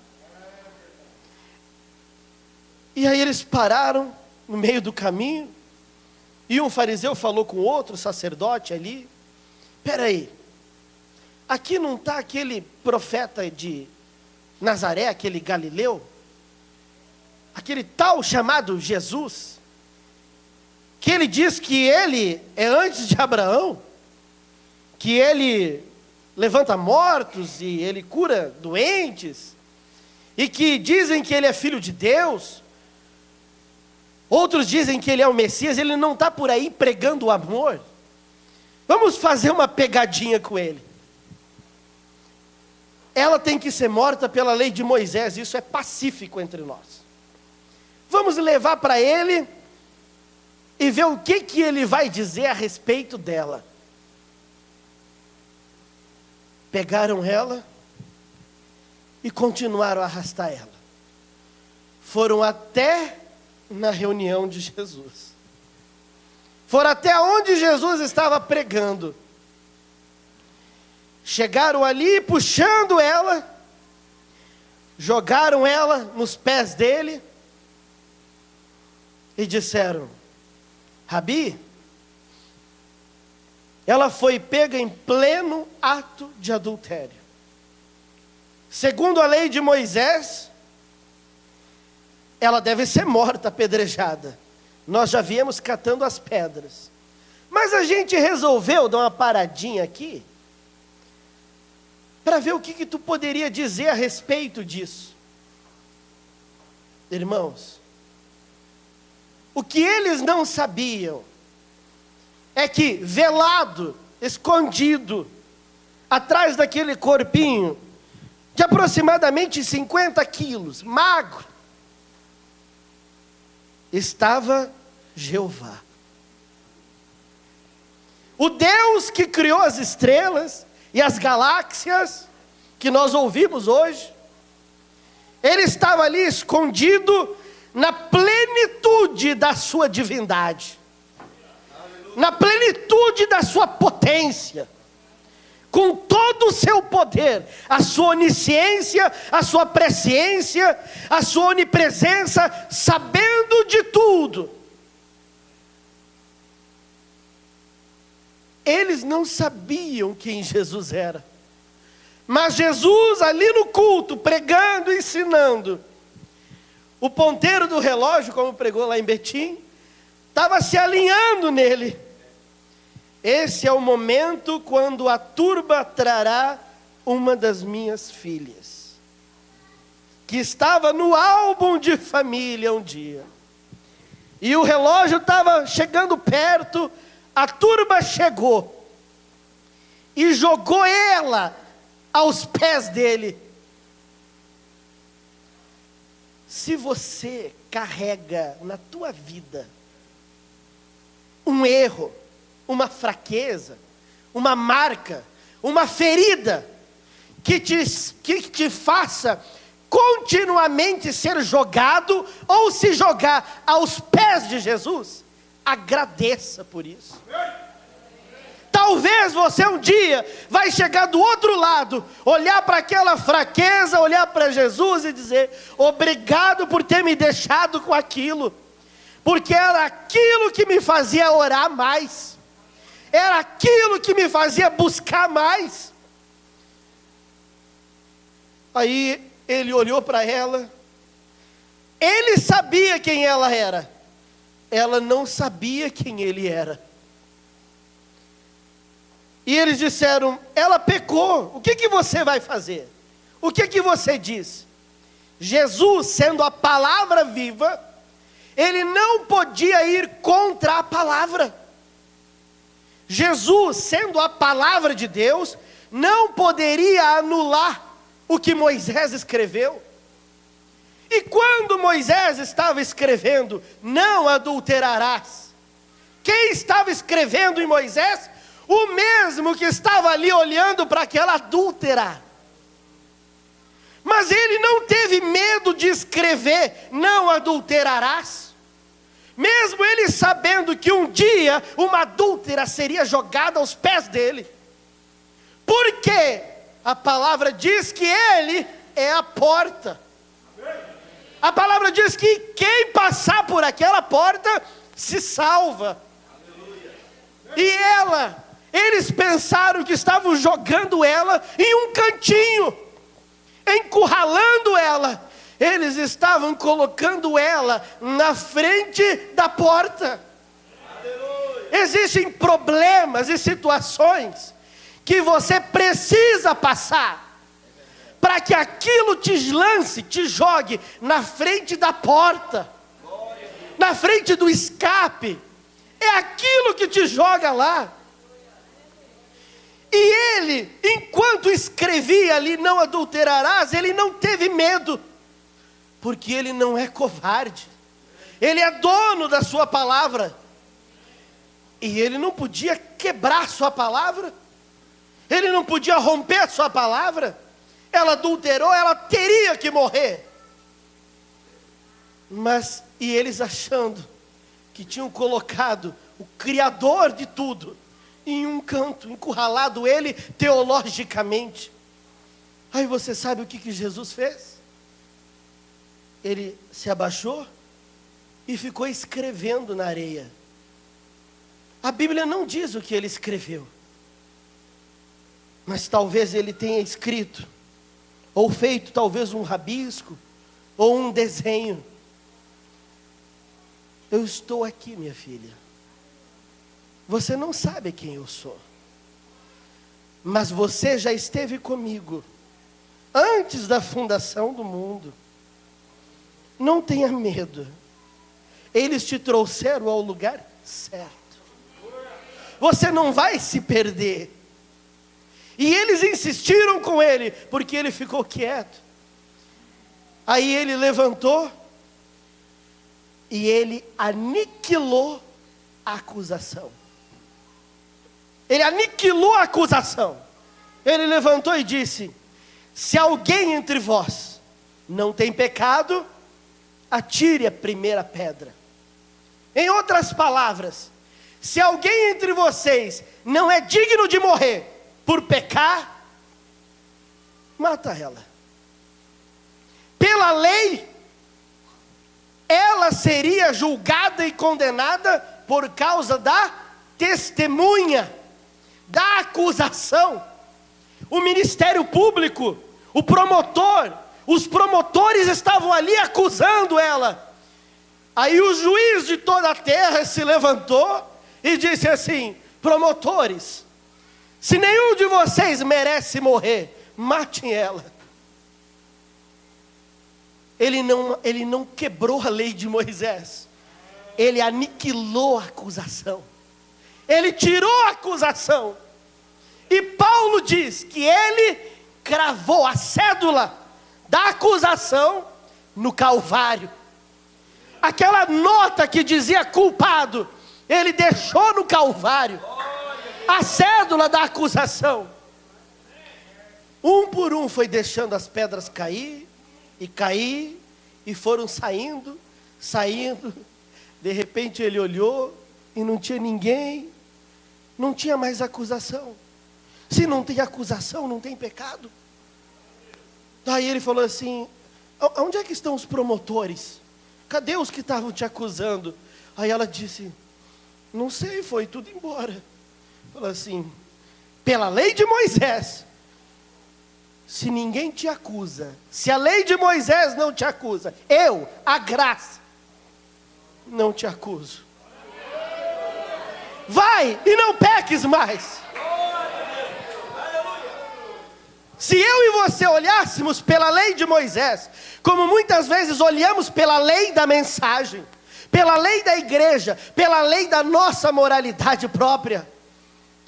E aí eles pararam no meio do caminho, e um fariseu falou com outro sacerdote ali: espera aí, aqui não está aquele profeta de Nazaré, aquele Galileu, aquele tal chamado Jesus, que ele diz que ele é antes de Abraão, que ele levanta mortos e ele cura doentes, e que dizem que ele é filho de Deus, outros dizem que ele é o Messias. Ele não está por aí pregando o amor. Vamos fazer uma pegadinha com ele. Ela tem que ser morta pela lei de Moisés, isso é pacífico entre nós. Vamos levar para ele e ver o que ele vai dizer a respeito dela. Pegaram ela e continuaram a arrastar ela. Foram até na reunião de Jesus. Foram até onde Jesus estava pregando. Chegaram ali puxando ela, jogaram ela nos pés dele e disseram: Rabi, ela foi pega em pleno ato de adultério. Segundo a lei de Moisés, ela deve ser morta, apedrejada. Nós já viemos catando as pedras. Mas a gente resolveu dar uma paradinha aqui, para ver o que tu poderia dizer a respeito disso. Irmãos, o que eles não sabiam é que velado, escondido, atrás daquele corpinho, de aproximadamente 50 quilos, magro, estava Jeová. O Deus que criou as estrelas e as galáxias, que nós ouvimos hoje, ele estava ali escondido na plenitude da sua divindade, na plenitude da sua potência, com todo o seu poder, a sua onisciência, a sua presciência, a sua onipresença, sabendo de tudo. Eles não sabiam quem Jesus era, mas Jesus ali no culto, pregando, ensinando, o ponteiro do relógio, como pregou lá em Betim, estava se alinhando nele. Esse é o momento quando a turba trará uma das minhas filhas, que estava no álbum de família um dia, e o relógio estava chegando perto. A turba chegou e jogou ela aos pés dele. Se você carrega na tua vida um erro, uma fraqueza, uma marca, uma ferida, que te faça continuamente ser jogado ou se jogar aos pés de Jesus, agradeça por isso. Talvez você um dia vai chegar do outro lado, olhar para aquela fraqueza, olhar para Jesus e dizer: obrigado por ter me deixado com aquilo, porque era aquilo que me fazia orar mais, era aquilo que me fazia buscar mais. Aí ele olhou para ela, ele sabia quem ela era, ela não sabia quem ele era. E eles disseram: ela pecou, o que você vai fazer? O que você diz? Jesus, sendo a palavra viva, ele não podia ir contra a palavra. Jesus, sendo a palavra de Deus, não poderia anular o que Moisés escreveu. E quando Moisés estava escrevendo: não adulterarás, quem estava escrevendo em Moisés? O mesmo que estava ali olhando para aquela adúltera. Mas ele não teve medo de escrever: não adulterarás, mesmo ele sabendo que um dia uma adúltera seria jogada aos pés dele. Porque a palavra diz que ele é a porta. A palavra diz que quem passar por aquela porta se salva. E eles pensaram que estavam jogando ela em um cantinho, encurralando ela. Eles estavam colocando ela na frente da porta. Existem problemas e situações que você precisa passar para que aquilo te lance, te jogue na frente da porta, na frente do escape. É aquilo que te joga lá. E ele, enquanto escrevia ali, não adulterarás, ele não teve medo, porque ele não é covarde. Ele é dono da sua palavra. E ele não podia quebrar sua palavra. Ele não podia romper a sua palavra. Ela adulterou, ela teria que morrer. Mas, e eles achando que tinham colocado o Criador de tudo em um canto, encurralado ele teologicamente. Aí você sabe o que Jesus fez? Ele se abaixou e ficou escrevendo na areia. A Bíblia não diz o que ele escreveu, mas talvez ele tenha escrito, ou feito talvez um rabisco, ou um desenho. Eu estou aqui, minha filha. Você não sabe quem eu sou, mas você já esteve comigo antes da fundação do mundo. Não tenha medo. Eles te trouxeram ao lugar certo. Você não vai se perder. E eles insistiram com ele, porque ele ficou quieto. Aí ele levantou e ele aniquilou a acusação. Ele aniquilou a acusação. Ele levantou e disse: se alguém entre vós não tem pecado, atire a primeira pedra. Em outras palavras, se alguém entre vocês não é digno de morrer por pecar, mata ela. Pela lei, ela seria julgada e condenada por causa da testemunha, da acusação. O Ministério Público, o promotor, os promotores estavam ali acusando ela. Aí o juiz de toda a terra se levantou e disse assim: promotores, se nenhum de vocês merece morrer, matem ela. Ele não quebrou a lei de Moisés, ele aniquilou a acusação, ele tirou a acusação. E Paulo diz que ele cravou a cédula da acusação no Calvário. Aquela nota que dizia culpado, ele deixou no Calvário a cédula da acusação. Um por um foi deixando as pedras cair, e foram saindo. De repente ele olhou e não tinha ninguém, não tinha mais acusação. Se não tem acusação, não tem pecado. Daí ele falou assim: onde é que estão os promotores? Cadê os que estavam te acusando? Aí ela disse: não sei, foi tudo embora. Falou assim: pela lei de Moisés, se ninguém te acusa, se a lei de Moisés não te acusa, eu, a graça, não te acuso. Vai e não peques mais. Se eu e você olhássemos pela lei de Moisés, como muitas vezes olhamos pela lei da mensagem, pela lei da igreja, pela lei da nossa moralidade própria,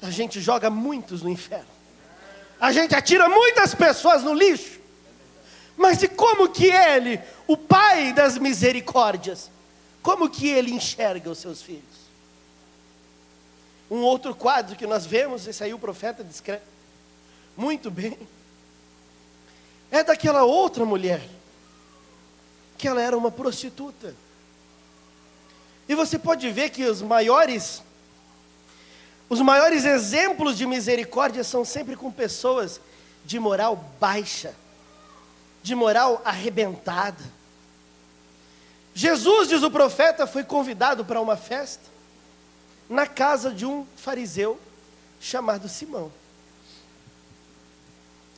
a gente joga muitos no inferno. A gente atira muitas pessoas no lixo. Mas e como que ele, o Pai das misericórdias, como que ele enxerga os seus filhos? Um outro quadro que nós vemos, esse aí o profeta descreve muito bem, é daquela outra mulher, que ela era uma prostituta. E você pode ver que os maiores exemplos de misericórdia são sempre com pessoas de moral baixa, de moral arrebentada. Jesus, diz o profeta, foi convidado para uma festa na casa de um fariseu chamado Simão.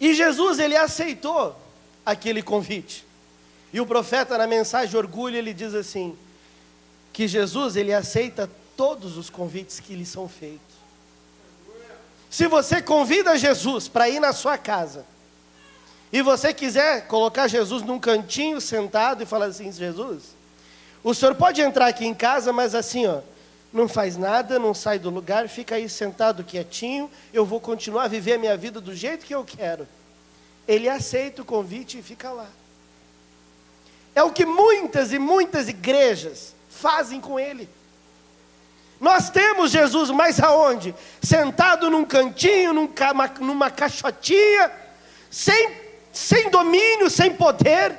E Jesus, ele aceitou aquele convite. E o profeta, na mensagem de orgulho, ele diz assim, que Jesus, ele aceita todos os convites que lhe são feitos. Se você convida Jesus para ir na sua casa, e você quiser colocar Jesus num cantinho sentado e falar assim, Jesus, o senhor pode entrar aqui em casa, mas assim, ó, não faz nada, não sai do lugar, fica aí sentado quietinho, eu vou continuar a viver a minha vida do jeito que eu quero. Ele aceita o convite e fica lá. É o que muitas e muitas igrejas fazem com ele. Nós temos Jesus, mas aonde? Sentado num cantinho, numa caixotinha, sem domínio, sem poder.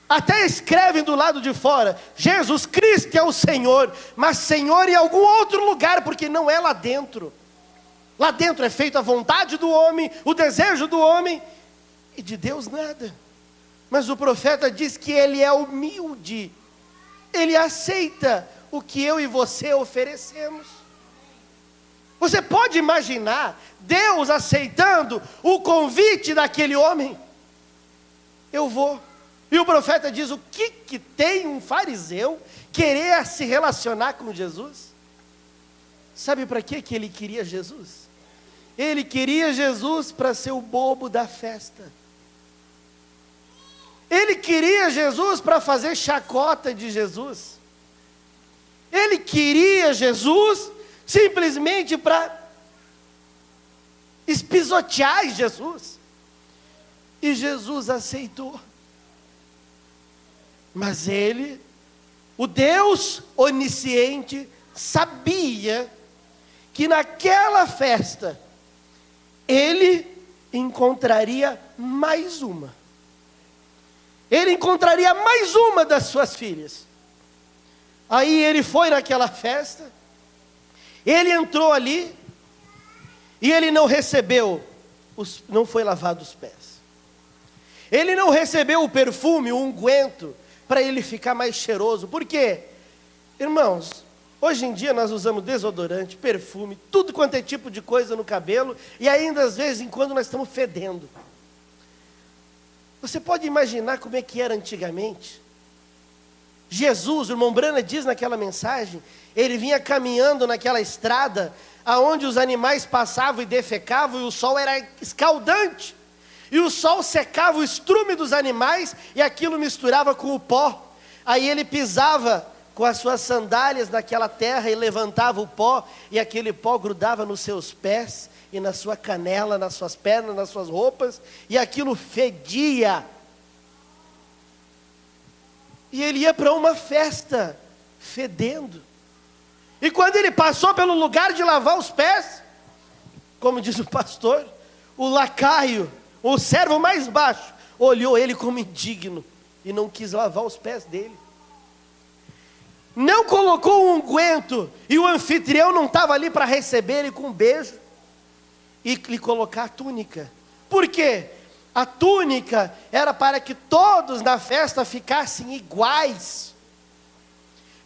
Até escrevem do lado de fora, Jesus Cristo é o Senhor, mas Senhor em algum outro lugar, porque não é lá dentro. Lá dentro é feita a vontade do homem, o desejo do homem, e de Deus nada. Mas o profeta diz que ele é humilde, ele aceita o que eu e você oferecemos. Você pode imaginar Deus aceitando o convite daquele homem? Eu vou. E o profeta diz, o que tem um fariseu querer se relacionar com Jesus? Sabe para que ele queria Jesus? Ele queria Jesus para ser o bobo da festa. Ele queria Jesus para fazer chacota de Jesus. Ele queria Jesus simplesmente para espisotear Jesus. E Jesus aceitou. Mas ele, o Deus onisciente, sabia que naquela festa, ele encontraria mais uma. Ele encontraria mais uma das suas filhas. Aí ele foi naquela festa, ele entrou ali, e ele não recebeu, não foi lavado os pés. Ele não recebeu o perfume, o unguento, para ele ficar mais cheiroso. Por quê? Irmãos, hoje em dia nós usamos desodorante, perfume, tudo quanto é tipo de coisa no cabelo, e ainda às vezes em quando nós estamos fedendo. Você pode imaginar como é que era antigamente? Jesus, o irmão Brana diz naquela mensagem, ele vinha caminhando naquela estrada, aonde os animais passavam e defecavam, e o sol era escaldante. E o sol secava o estrume dos animais, e aquilo misturava com o pó. Aí ele pisava com as suas sandálias naquela terra, e levantava o pó, e aquele pó grudava nos seus pés, e na sua canela, nas suas pernas, nas suas roupas, e aquilo fedia. E ele ia para uma festa, fedendo. E quando ele passou pelo lugar de lavar os pés, como diz o pastor, o lacaio, o servo mais baixo, olhou ele como indigno, e não quis lavar os pés dele. Não colocou um unguento, e o anfitrião não estava ali para receber ele com um beijo, e lhe colocar a túnica. Por quê? A túnica era para que todos na festa ficassem iguais.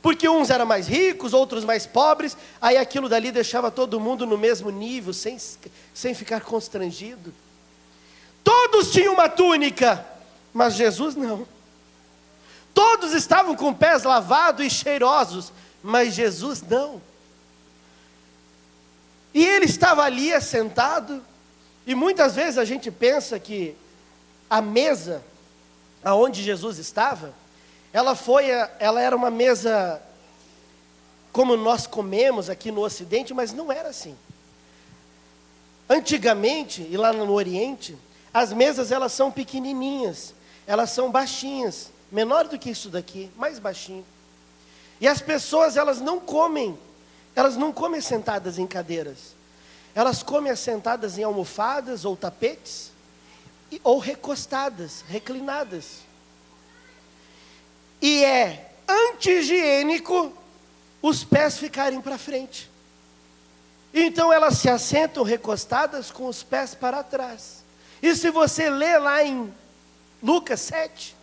Porque uns eram mais ricos, outros mais pobres, aí aquilo dali deixava todo mundo no mesmo nível, sem ficar constrangido. Todos tinham uma túnica, mas Jesus não. Todos estavam com pés lavados e cheirosos, mas Jesus não. E ele estava ali assentado, e muitas vezes a gente pensa que a mesa aonde Jesus estava, ela era uma mesa como nós comemos aqui no Ocidente, mas não era assim. Antigamente, e lá no Oriente, as mesas elas são pequenininhas, elas são baixinhas, menor do que isso daqui, mais baixinho. E as pessoas elas não comem sentadas em cadeiras, elas comem sentadas em almofadas ou tapetes, ou recostadas, reclinadas. E é anti-higiênico os pés ficarem para frente. Então elas se assentam recostadas com os pés para trás. E se você ler lá em Lucas 7,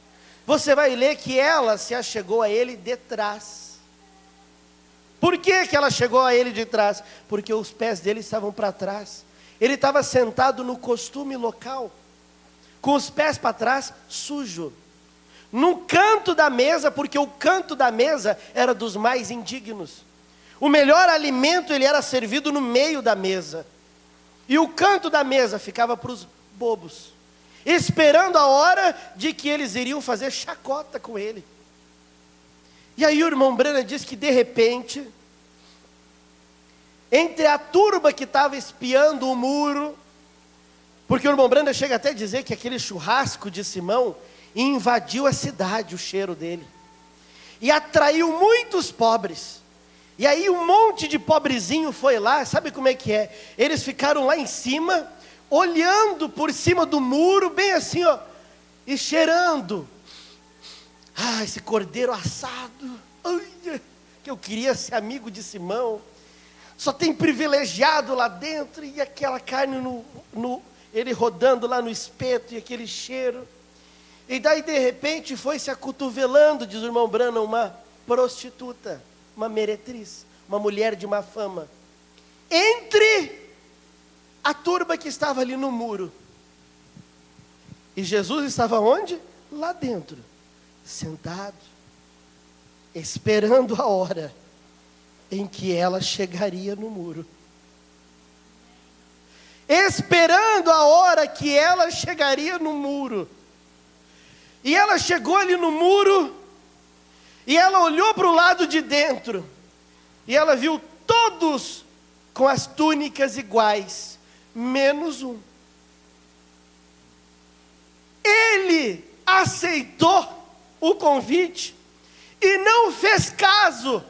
você vai ler que ela se achegou a ele de trás. Por que ela chegou a ele de trás? Porque os pés dele estavam para trás. Ele estava sentado no costume local, com os pés para trás, sujo, num canto da mesa, porque o canto da mesa era dos mais indignos. O melhor alimento ele era servido no meio da mesa, e o canto da mesa ficava para os bobos, esperando a hora de que eles iriam fazer chacota com ele. E aí o irmão Branham diz que de repente, entre a turba que estava espiando o muro, porque o irmão Branham chega até a dizer que aquele churrasco de Simão invadiu a cidade, o cheiro dele, e atraiu muitos pobres. E aí um monte de pobrezinho foi lá, sabe como é que é? Eles ficaram lá em cima, olhando por cima do muro, bem assim, ó, e cheirando. Ah, esse cordeiro assado, ai, que eu queria ser amigo de Simão. Só tem privilegiado lá dentro, e aquela carne ele rodando lá no espeto, e aquele cheiro. E daí de repente foi se acotovelando, diz o irmão Branham, uma prostituta, uma meretriz, uma mulher de má fama, entre a turba que estava ali no muro. E Jesus estava onde? Lá dentro, sentado, esperando a hora em que ela chegaria no muro. Esperando a hora que ela chegaria no muro. E ela chegou ali no muro, e ela olhou para o lado de dentro, e ela viu todos com as túnicas iguais, menos um. Ele aceitou o convite, e não fez caso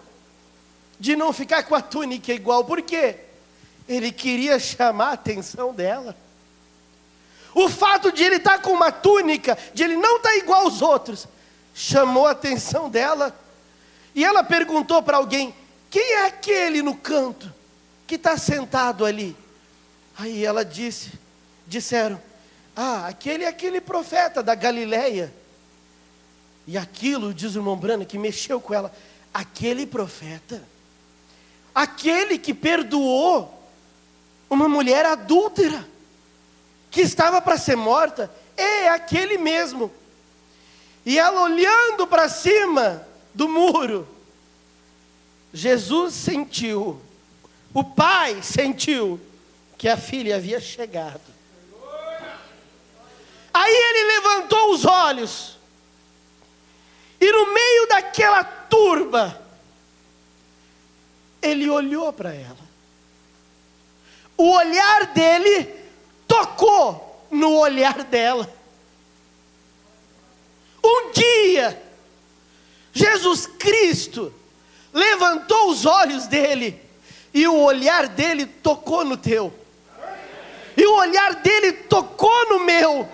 de não ficar com a túnica igual. Por quê? Ele queria chamar a atenção dela. O fato de ele estar com uma túnica, de ele não estar igual aos outros, chamou a atenção dela. E ela perguntou para alguém: quem é aquele no canto que está sentado ali? Aí ela disseram: ah, aquele é aquele profeta da Galileia. E aquilo, diz o irmão Branham, que mexeu com ela, aquele profeta, aquele que perdoou uma mulher adúltera, que estava para ser morta, é aquele mesmo. E ela olhando para cima do muro, Jesus sentiu, o pai sentiu, que a filha havia chegado. Aí ele levantou os olhos, e no meio daquela turba, ele olhou para ela. O olhar dele tocou no olhar dela. Um dia, Jesus Cristo levantou os olhos dele, e o olhar dele tocou no teu, e o olhar dele tocou no meu,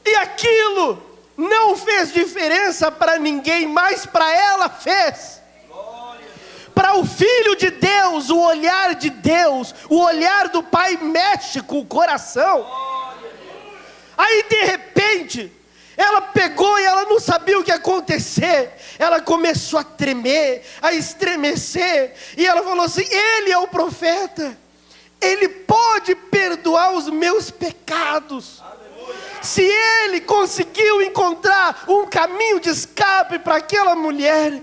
e aquilo não fez diferença para ninguém, mas para ela fez. Para o Filho de Deus, o olhar de Deus, o olhar do Pai mexe com o coração. Aí de repente, ela pegou e ela não sabia o que ia acontecer. Ela começou a tremer, a estremecer, e ela falou assim: ele é o profeta, ele pode perdoar os meus pecados. Se ele conseguiu encontrar um caminho de escape para aquela mulher,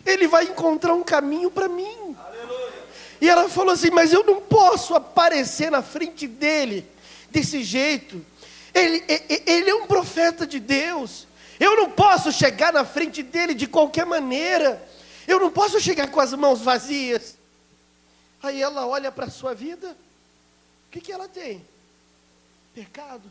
ele vai encontrar um caminho para mim. Aleluia. E ela falou assim: mas eu não posso aparecer na frente dele desse jeito. Ele é um profeta de Deus. Eu não posso chegar na frente dele de qualquer maneira. Eu não posso chegar com as mãos vazias. Aí ela olha para a sua vida. O que ela tem? Pecado.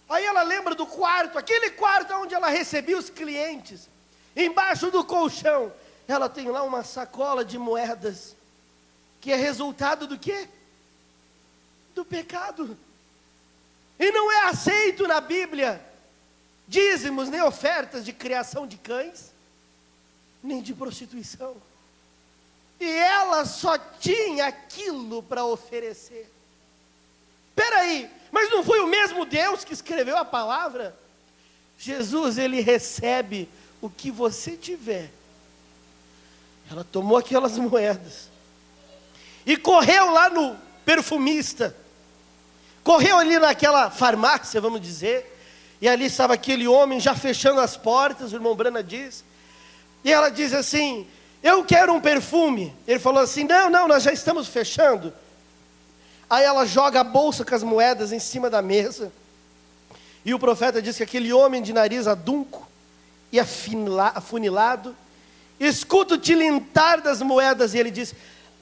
Aí ela lembra do quarto, aquele quarto onde ela recebia os clientes. Embaixo do colchão, ela tem lá uma sacola de moedas, que é resultado do quê? Do pecado. E não é aceito na Bíblia dízimos, nem ofertas de criação de cães, nem de prostituição. E ela só tinha aquilo para oferecer. Espera aí, mas não foi o mesmo Deus que escreveu a palavra? Jesus, ele recebe o que você tiver. Ela tomou aquelas moedas e correu lá no perfumista, correu ali naquela farmácia, vamos dizer, e ali estava aquele homem já fechando as portas, o irmão Brana diz, e ela diz assim: eu quero um perfume. Ele falou assim: não, nós já estamos fechando. Aí ela joga a bolsa com as moedas em cima da mesa, e o profeta diz que aquele homem de nariz adunco e afunilado, escuta o tilintar das moedas, e ele diz: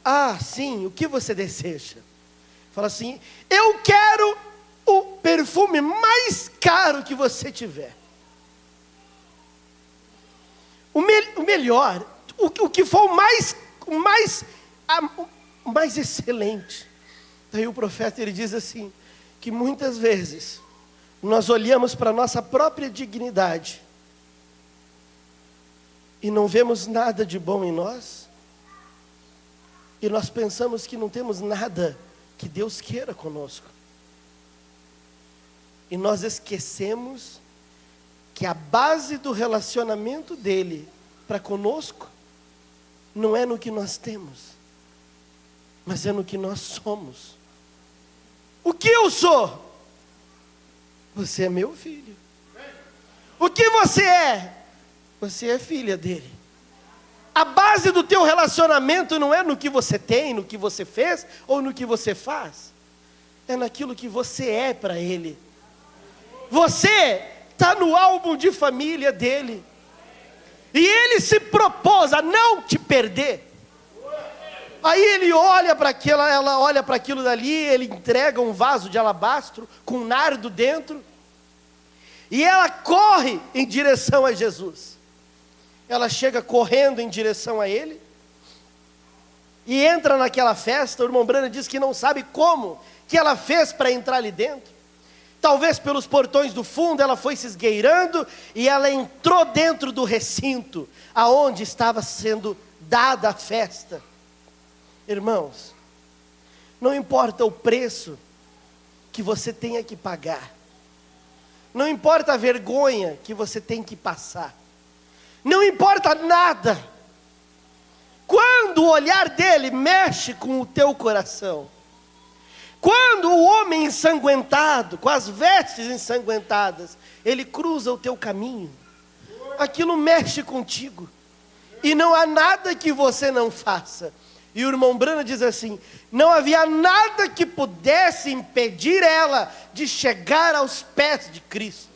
ah, sim, o que você deseja? Fala assim: eu quero o perfume mais caro que você tiver. O melhor, o que for o mais excelente. Daí o profeta, ele diz assim, que muitas vezes nós olhamos para a nossa própria dignidade e não vemos nada de bom em nós, e nós pensamos que não temos nada que Deus queira conosco, e nós esquecemos que a base do relacionamento dele para conosco não é no que nós temos, mas é no que nós somos. O que eu sou? Você é meu filho. O que você é? Você é filha dele. A base do teu relacionamento não é no que você tem, no que você fez ou no que você faz, é naquilo que você é para ele. Você está no álbum de família dele, e ele se propôs a não te perder. Aí ele olha para aquilo, ela olha para aquilo dali, ele entrega um vaso de alabastro com um nardo dentro, e ela corre em direção a Jesus. Ela chega correndo em direção a ele, e entra naquela festa. O irmão Brana diz que não sabe como que ela fez para entrar ali dentro. Talvez pelos portões do fundo ela foi se esgueirando, e ela entrou dentro do recinto, aonde estava sendo dada a festa. Irmãos, não importa o preço que você tenha que pagar, não importa a vergonha que você tem que passar, não importa nada, quando o olhar dele mexe com o teu coração, quando o homem ensanguentado, com as vestes ensanguentadas, ele cruza o teu caminho, aquilo mexe contigo, e não há nada que você não faça. E o irmão Brana diz assim: não havia nada que pudesse impedir ela de chegar aos pés de Cristo.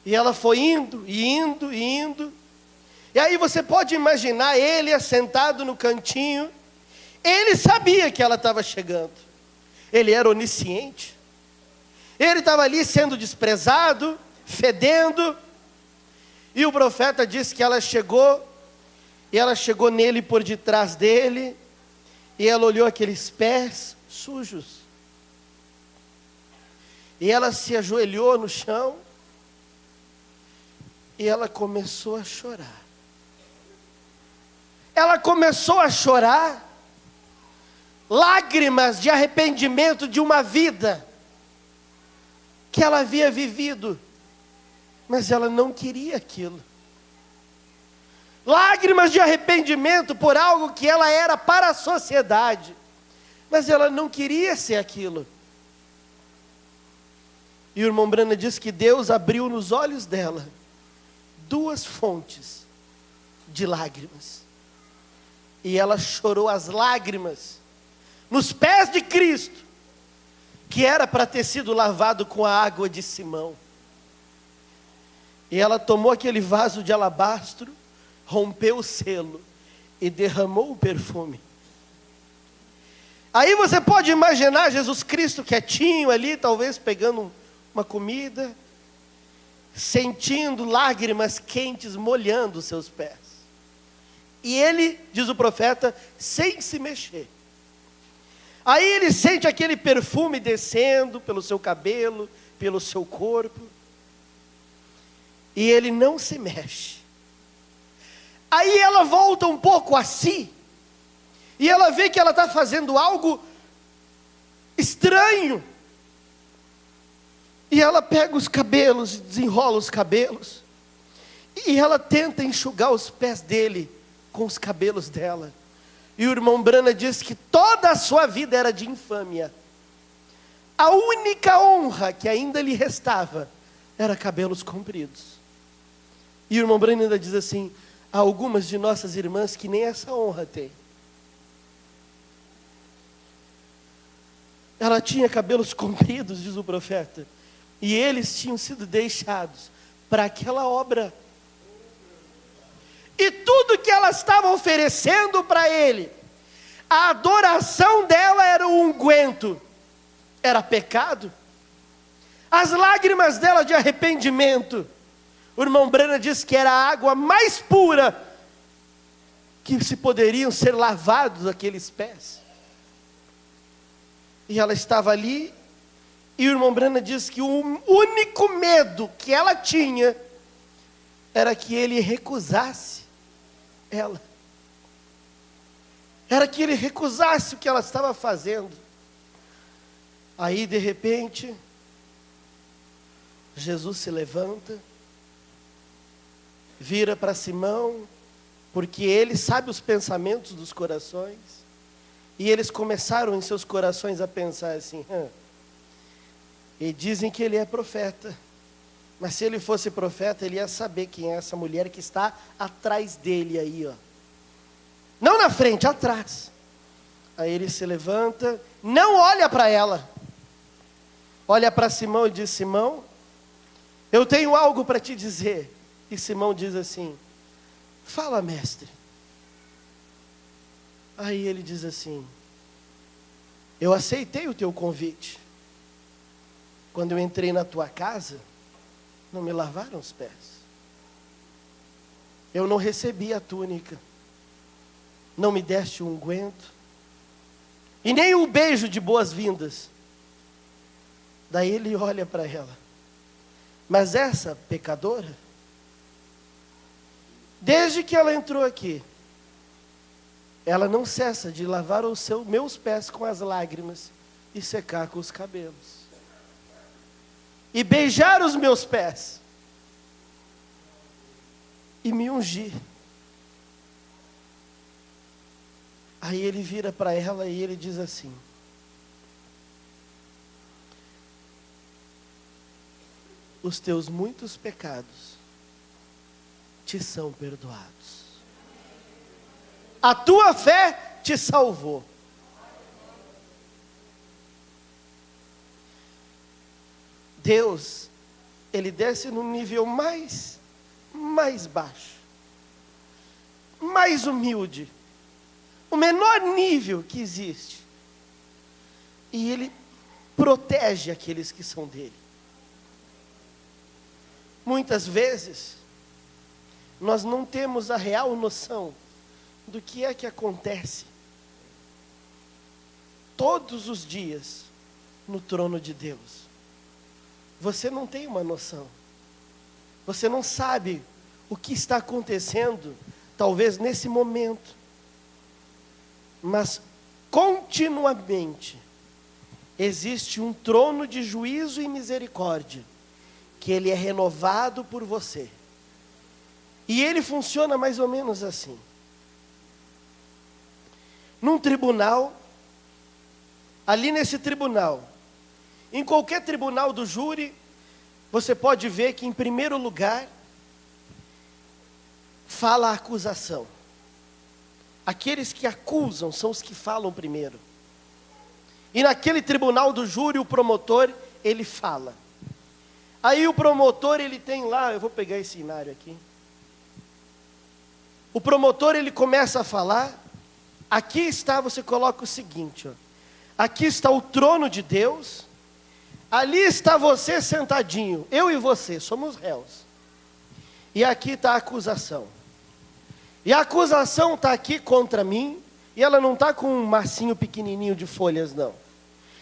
E ela foi indo, e indo, e indo. E aí você pode imaginar ele assentado no cantinho. Ele sabia que ela estava chegando. Ele era onisciente. Ele estava ali sendo desprezado, fedendo. E o profeta disse que ela chegou, e ela chegou nele por detrás dele, e ela olhou aqueles pés sujos, e ela se ajoelhou no chão, e ela começou a chorar. Ela começou a chorar, lágrimas de arrependimento de uma vida que ela havia vivido, mas ela não queria aquilo. Lágrimas de arrependimento por algo que ela era para a sociedade, mas ela não queria ser aquilo. E o irmão Brana diz que Deus abriu nos olhos dela duas fontes de lágrimas, e ela chorou as lágrimas nos pés de Cristo, que era para ter sido lavado com a água de Simão. E ela tomou aquele vaso de alabastro, rompeu o selo e derramou o perfume. Aí você pode imaginar Jesus Cristo quietinho ali, talvez pegando uma comida, sentindo lágrimas quentes molhando os seus pés. E ele, diz o profeta, sem se mexer. Aí ele sente aquele perfume descendo pelo seu cabelo, pelo seu corpo, e ele não se mexe. Aí ela volta um pouco a si, e ela vê que ela está fazendo algo estranho. E ela pega os cabelos, desenrola os cabelos, e ela tenta enxugar os pés dele com os cabelos dela. E o irmão Branham diz que toda a sua vida era de infâmia. A única honra que ainda lhe restava era cabelos compridos. E o irmão Branham ainda diz assim: há algumas de nossas irmãs que nem essa honra tem. Ela tinha cabelos compridos, diz o profeta, e eles tinham sido deixados para aquela obra. E tudo que ela estava oferecendo para ele, a adoração dela era o unguento, era pecado. As lágrimas dela de arrependimento, o irmão Branham diz que era a água mais pura que se poderiam ser lavados aqueles pés. E ela estava ali, e o irmão Branham diz que o único medo que ela tinha era que ele recusasse ela. Era que ele recusasse o que ela estava fazendo. Aí de repente, Jesus se levanta, vira para Simão, porque ele sabe os pensamentos dos corações, e eles começaram em seus corações a pensar assim: e dizem que ele é profeta, mas se ele fosse profeta, ele ia saber quem é essa mulher que está atrás dele aí, ó. Não na frente, atrás. Aí ele se levanta, não olha para ela, olha para Simão e diz: Simão, eu tenho algo para te dizer. E Simão diz assim: fala, mestre. Aí ele diz assim: eu aceitei o teu convite. Quando eu entrei na tua casa, não me lavaram os pés. Eu não recebi a túnica, não me deste o unguento, e nem o beijo de boas-vindas. Daí ele olha para ela: mas essa pecadora, desde que ela entrou aqui, ela não cessa de lavar os meus pés com as lágrimas e secar com os cabelos, e beijar os meus pés, e me ungir. Aí ele vira para ela e ele diz assim: os teus muitos pecados te são perdoados. A tua fé te salvou. Deus, Ele desce no nível mais baixo, mais humilde, o menor nível que existe. E Ele protege aqueles que são dele. Muitas vezes, nós não temos a real noção do que é que acontece todos os dias no trono de Deus. Você não tem uma noção. Você não sabe o que está acontecendo, talvez nesse momento. Mas continuamente existe um trono de juízo e misericórdia, que ele é renovado por você. E ele funciona mais ou menos assim. Num tribunal, ali nesse tribunal, em qualquer tribunal do júri, você pode ver que em primeiro lugar, fala a acusação. Aqueles que acusam são os que falam primeiro. E naquele tribunal do júri, o promotor, ele fala. Aí o promotor, ele tem lá, eu vou pegar esse cenário aqui. O promotor, ele começa a falar. Aqui está, você coloca o seguinte, ó. Aqui está o trono de Deus. Ali está você sentadinho, eu e você, somos réus. E aqui está a acusação. E a acusação está aqui contra mim, e ela não está com um massinho pequenininho de folhas, não.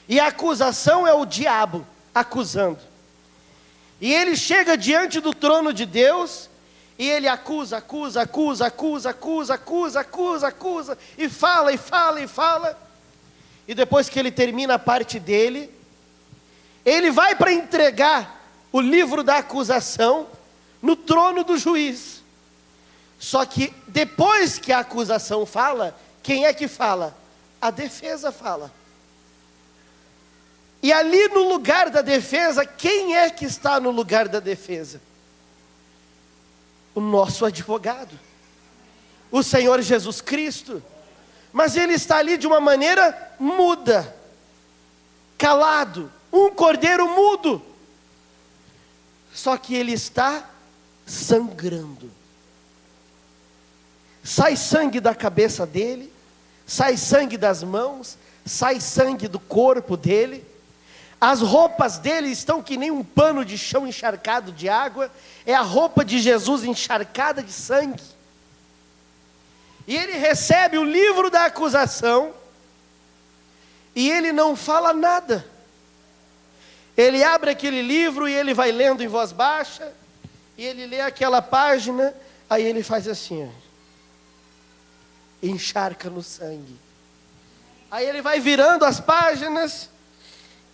E a acusação é o diabo acusando. E ele chega diante do trono de Deus, e ele acusa, e fala. E depois que ele termina a parte dele, ele vai para entregar o livro da acusação no trono do juiz. Só que depois que a acusação fala, quem é que fala? A defesa fala. E ali no lugar da defesa, quem é que está no lugar da defesa? O nosso advogado, o Senhor Jesus Cristo. Mas ele está ali de uma maneira muda, calado, um cordeiro mudo. Só que ele está sangrando. Sai sangue da cabeça dele, sai sangue das mãos, sai sangue do corpo dele. As roupas dele estão que nem um pano de chão encharcado de água. É a roupa de Jesus encharcada de sangue. E ele recebe o livro da acusação, e ele não fala nada. Ele abre aquele livro e ele vai lendo em voz baixa, e ele lê aquela página, aí ele faz assim, ó, encharca no sangue. Aí ele vai virando as páginas,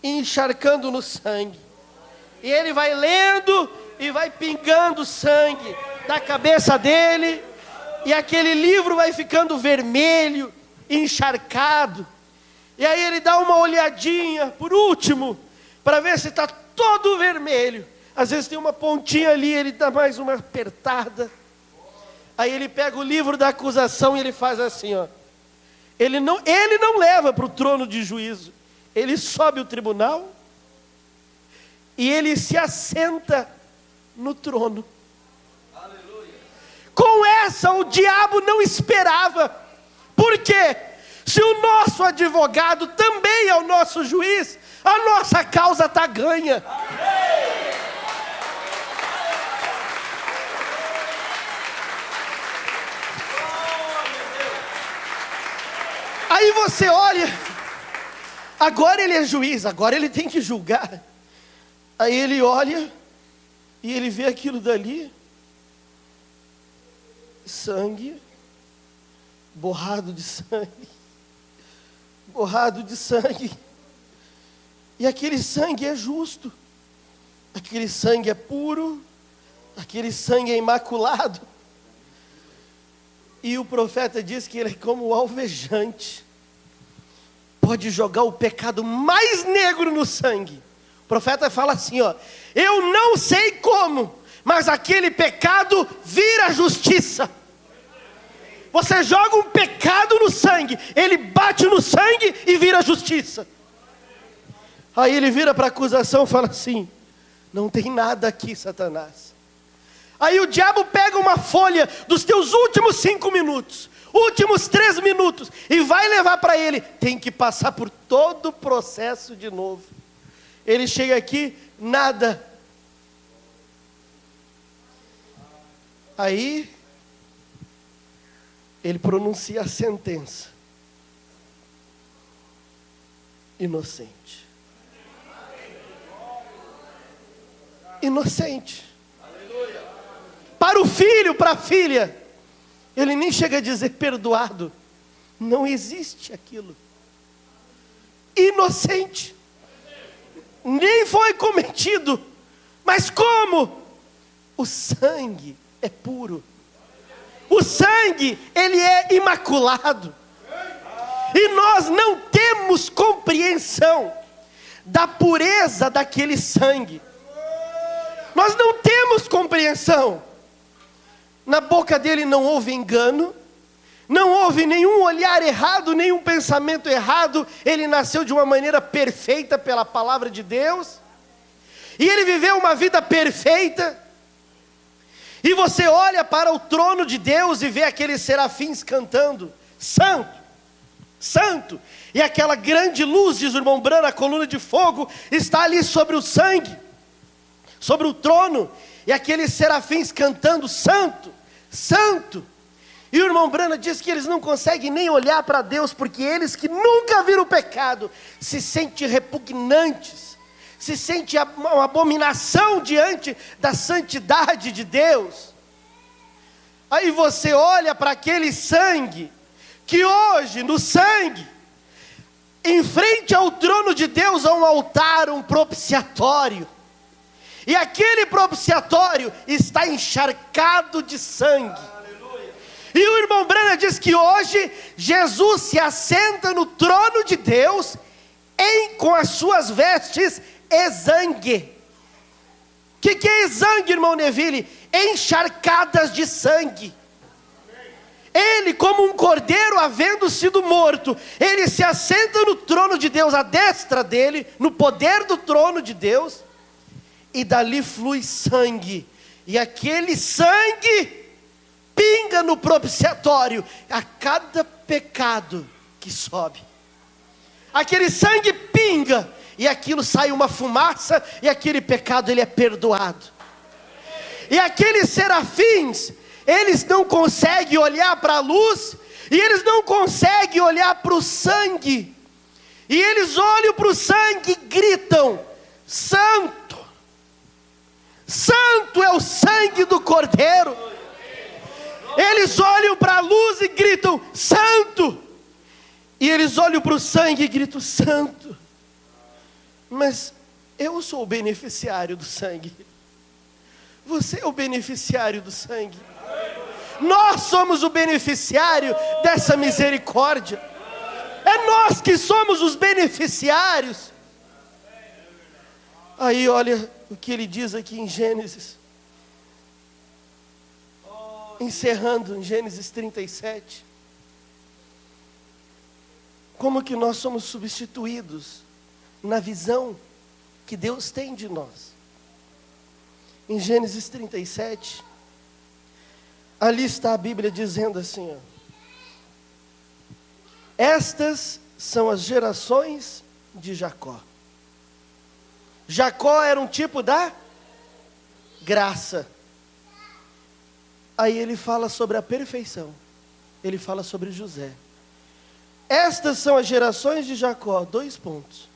encharcando no sangue. E ele vai lendo e vai pingando sangue da cabeça dele. E aquele livro vai ficando vermelho, encharcado. E aí ele dá uma olhadinha, por último, para ver se está todo vermelho. Às vezes tem uma pontinha ali, ele dá mais uma apertada. Aí ele pega o livro da acusação e ele faz assim, ó. Ele não leva para o trono de juízo. Ele sobe o tribunal e ele se assenta no trono. Com essa o diabo não esperava. Por quê? Se o nosso advogado também é o nosso juiz, a nossa causa está ganha. Aí você olha, agora ele é juiz, agora ele tem que julgar. Aí ele olha e ele vê aquilo dali. Sangue, borrado de sangue, borrado de sangue. E aquele sangue é justo, aquele sangue é puro, aquele sangue é imaculado. E o profeta diz que ele é como o alvejante, pode jogar o pecado mais negro no sangue. O profeta fala assim, ó, eu não sei como, mas aquele pecado vira justiça. Você joga um pecado no sangue, ele bate no sangue e vira justiça. Aí ele vira para a acusação e fala assim, não tem nada aqui, Satanás. Aí o diabo pega uma folha dos teus últimos 5 minutos, últimos 3 minutos, e vai levar para ele. Tem que passar por todo o processo de novo. Ele chega aqui, nada. Aí, ele pronuncia a sentença. Inocente. Inocente. Para o filho, para a filha, ele nem chega a dizer perdoado. Não existe aquilo. Inocente. Nem foi cometido. Mas como? O sangue é puro. O sangue, ele é imaculado. E nós não temos compreensão da pureza daquele sangue. Nós não temos compreensão. Na boca dele não houve engano, não houve nenhum olhar errado, nenhum pensamento errado. Ele nasceu de uma maneira perfeita pela palavra de Deus. E ele viveu uma vida perfeita. E você olha para o trono de Deus e vê aqueles serafins cantando, santo, santo. E aquela grande luz, diz o irmão Brana, a coluna de fogo, está ali sobre o sangue, sobre o trono. E aqueles serafins cantando, santo, santo. E o irmão Brana diz que eles não conseguem nem olhar para Deus, porque eles que nunca viram o pecado, se sentem repugnantes. Se sente uma abominação diante da santidade de Deus. Aí você olha para aquele sangue, que hoje no sangue, em frente ao trono de Deus há um altar, um propiciatório. propiciatório. E aquele propiciatório está encharcado de sangue. E o irmão Branham diz que hoje Jesus se assenta no trono de Deus com as suas vestes exangue. O que é exangue, irmão Neville? Encharcadas de sangue. Ele, como um cordeiro havendo sido morto, ele se assenta no trono de Deus, à destra dele, no poder do trono de Deus, e dali flui sangue, e aquele sangue pinga no propiciatório a cada pecado que sobe. Aquele sangue pinga, e aquilo sai uma fumaça, e aquele pecado ele é perdoado. E aqueles serafins, eles não conseguem olhar para a luz, e eles não conseguem olhar para o sangue, e eles olham para o sangue e gritam: santo, santo é o sangue do Cordeiro. Eles olham para a luz e gritam: santo. E eles olham para o sangue e gritam: santo. Mas eu sou o beneficiário do sangue. Você é o beneficiário do sangue. Nós somos o beneficiário dessa misericórdia. É nós que somos os beneficiários. Aí olha o que ele diz aqui em Gênesis. Encerrando em Gênesis 37. Como que nós somos substituídos na visão que Deus tem de nós. Em Gênesis 37, ali está a Bíblia dizendo assim, ó: estas são as gerações de Jacó. Jacó era um tipo da graça. Aí ele fala sobre a perfeição. Ele fala sobre José. Estas são as gerações de Jacó, 2 pontos.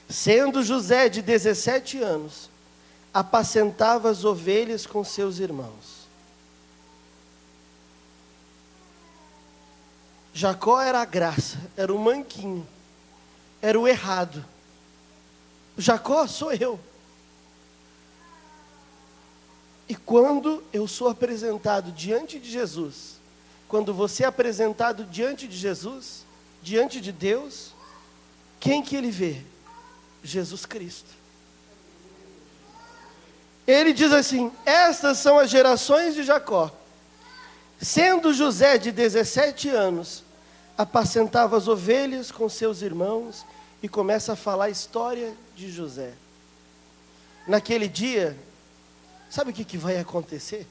Sendo José de 17 anos, apacentava as ovelhas com seus irmãos. Jacó era a graça, era o manquinho, era o errado. Jacó sou eu. E quando eu sou apresentado diante de Jesus, quando você é apresentado diante de Jesus, diante de Deus, quem que ele vê? Jesus Cristo. Ele diz assim: estas são as gerações de Jacó. Sendo José de 17 anos, apacentava as ovelhas com seus irmãos, e começa a falar a história de José. Naquele dia, sabe o que vai acontecer?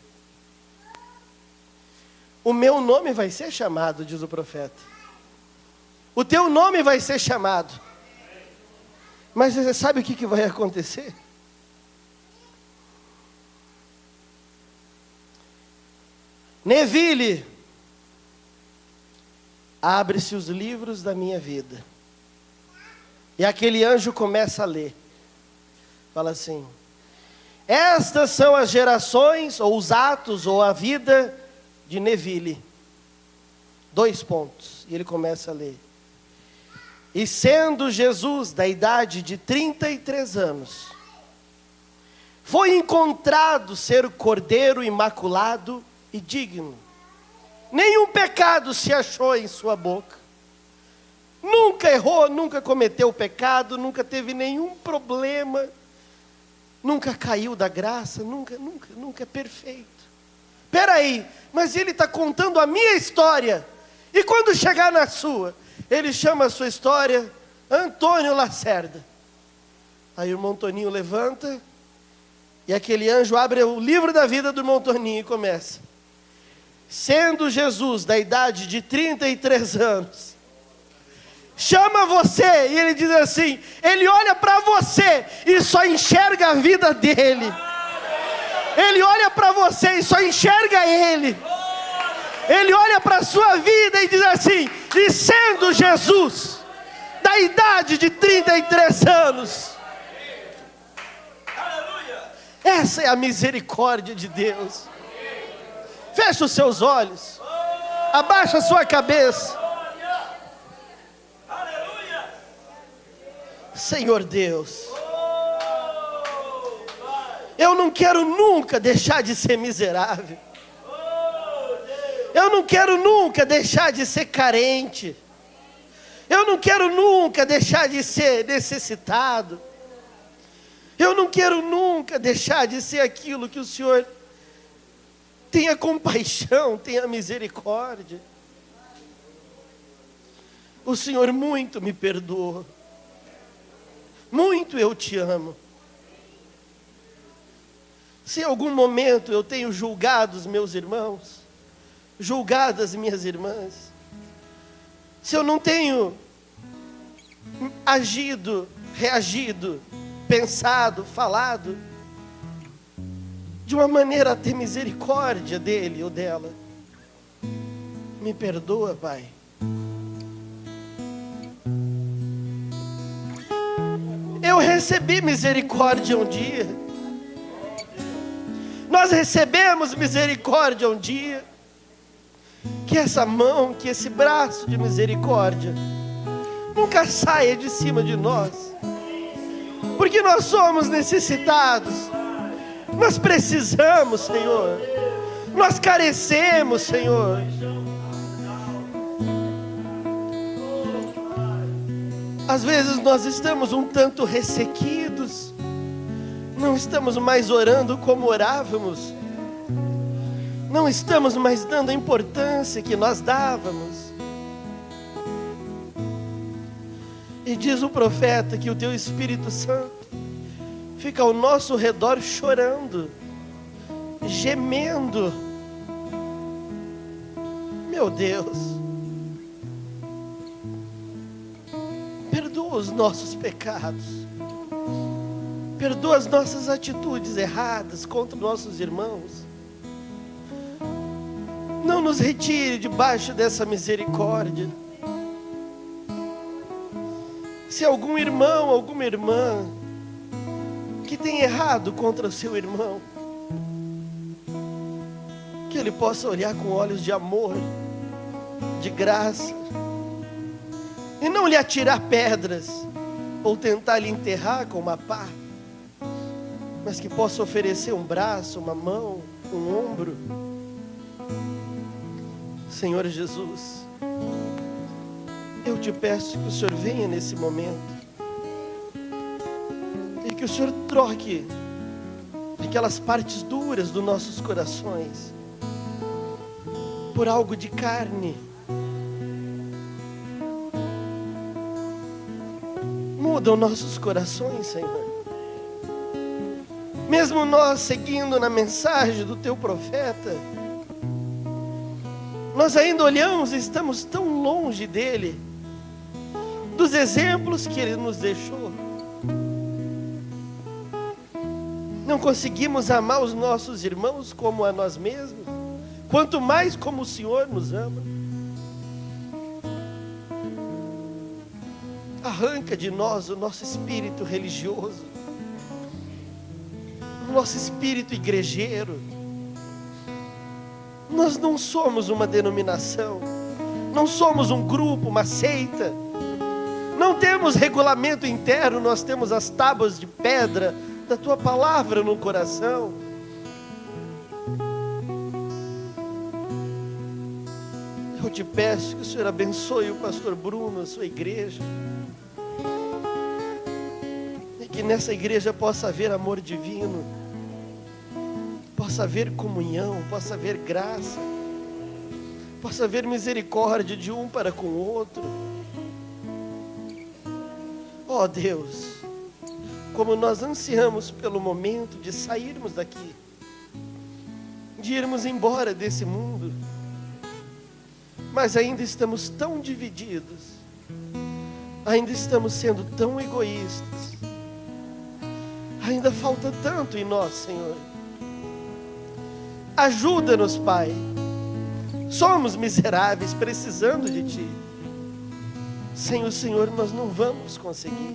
O meu nome vai ser chamado, diz o profeta. O teu nome vai ser chamado. Mas você sabe o que vai acontecer? Neville, abre-se os livros da minha vida. E aquele anjo começa a ler. Fala assim: estas são as gerações, ou os atos, ou a vida de Neville. 2 pontos. E ele começa a ler. E sendo Jesus da idade de 33 anos, foi encontrado ser o cordeiro imaculado e digno. Nenhum pecado se achou em sua boca. Nunca errou, nunca cometeu pecado, nunca teve nenhum problema, nunca caiu da graça, nunca é perfeito. Espera aí, mas ele está contando a minha história, e quando chegar na sua, ele chama a sua história Antônio Lacerda. Aí o irmão Toninho levanta, e aquele anjo abre o livro da vida do irmão Toninho e começa: sendo Jesus da idade de 33 anos, chama você, e ele diz assim, ele olha para você e só enxerga a vida dele. Ele olha para você e só enxerga ele. Ele olha para a sua vida e diz assim: e sendo Jesus da idade de 33 anos. Essa é a misericórdia de Deus. Feche os seus olhos, abaixa a sua cabeça. Senhor Deus, Eu não quero nunca deixar de ser miserável. Eu não quero nunca deixar de ser carente. Eu não quero nunca deixar de ser necessitado. Eu não quero nunca deixar de ser aquilo que o Senhor tenha compaixão, tenha misericórdia. O Senhor muito me perdoa. Muito eu te amo. Se em algum momento eu tenho julgado os meus irmãos, julgado as minhas irmãs, se eu não tenho agido, reagido, pensado, falado de uma maneira a ter misericórdia dele ou dela, me perdoa, Pai. Eu recebi misericórdia um dia. Nós recebemos misericórdia um dia. Que essa mão, que esse braço de misericórdia nunca saia de cima de nós. Porque nós somos necessitados. Nós precisamos, Senhor. Nós carecemos, Senhor. Às vezes nós estamos um tanto ressequidos. Não estamos mais orando como orávamos. Não estamos mais dando a importância que nós dávamos. E diz o profeta que o teu Espírito Santo fica ao nosso redor chorando, gemendo. Meu Deus, perdoa os nossos pecados, perdoa as nossas atitudes erradas contra nossos irmãos. Não nos retire debaixo dessa misericórdia. Se algum irmão, alguma irmã que tem errado contra o seu irmão, que ele possa olhar com olhos de amor, de graça, e não lhe atirar pedras ou tentar lhe enterrar com uma pá, mas que possa oferecer um braço, uma mão, um ombro. Senhor Jesus, eu te peço que o Senhor venha nesse momento e que o Senhor troque aquelas partes duras dos nossos corações por algo de carne. Muda os nossos corações, Senhor. Mesmo nós seguindo na mensagem do teu profeta, nós ainda olhamos e estamos tão longe dele, dos exemplos que ele nos deixou. Não conseguimos amar os nossos irmãos como a nós mesmos, quanto mais como o Senhor nos ama. Arranca de nós o nosso espírito religioso, o nosso espírito igrejeiro. Nós não somos uma denominação, não somos um grupo, uma seita. Não temos regulamento interno, nós temos as tábuas de pedra da tua palavra no coração. Eu te peço que o Senhor abençoe o pastor Bruno, a sua igreja, e que nessa igreja possa haver amor divino, possa haver comunhão, possa haver graça, possa haver misericórdia de um para com o outro. Ó Deus, como nós ansiamos pelo momento de sairmos daqui, de irmos embora desse mundo, mas ainda estamos tão divididos, ainda estamos sendo tão egoístas, ainda falta tanto em nós, Senhor. Ajuda-nos, Pai. Somos miseráveis, precisando de Ti. Sem o Senhor nós não vamos conseguir.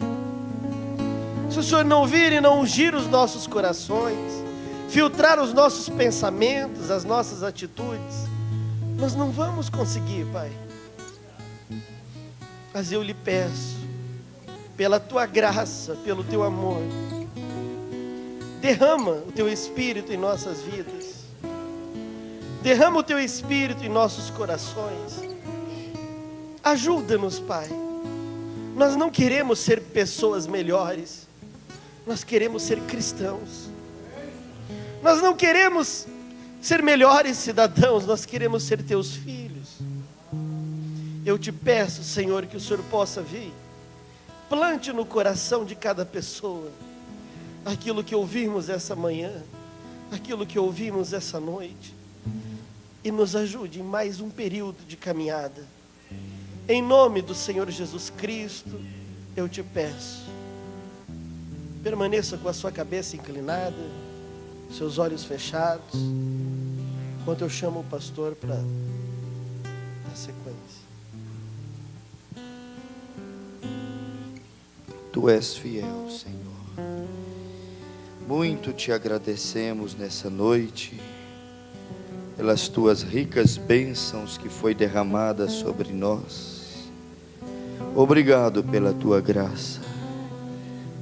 Se o Senhor não vir e não ungir os nossos corações, filtrar os nossos pensamentos, as nossas atitudes, nós não vamos conseguir, Pai. Mas eu lhe peço, pela Tua graça, pelo Teu amor, Derrama o teu Espírito em nossas vidas. Derrama o teu Espírito em nossos corações. Ajuda-nos, Pai. Nós não queremos ser pessoas melhores. Nós queremos ser cristãos. Nós não queremos ser melhores cidadãos. Nós queremos ser teus filhos. Eu te peço, Senhor, que o Senhor possa vir. Plante no coração de cada pessoa aquilo que ouvimos essa manhã, aquilo que ouvimos essa noite, e nos ajude em mais um período de caminhada. Em nome do Senhor Jesus Cristo, eu te peço. Permaneça com a sua cabeça inclinada, seus olhos fechados, enquanto eu chamo o pastor para a sequência. Tu és fiel, Senhor. Muito te agradecemos nessa noite pelas tuas ricas bênçãos que foi derramada sobre nós. Obrigado pela tua graça.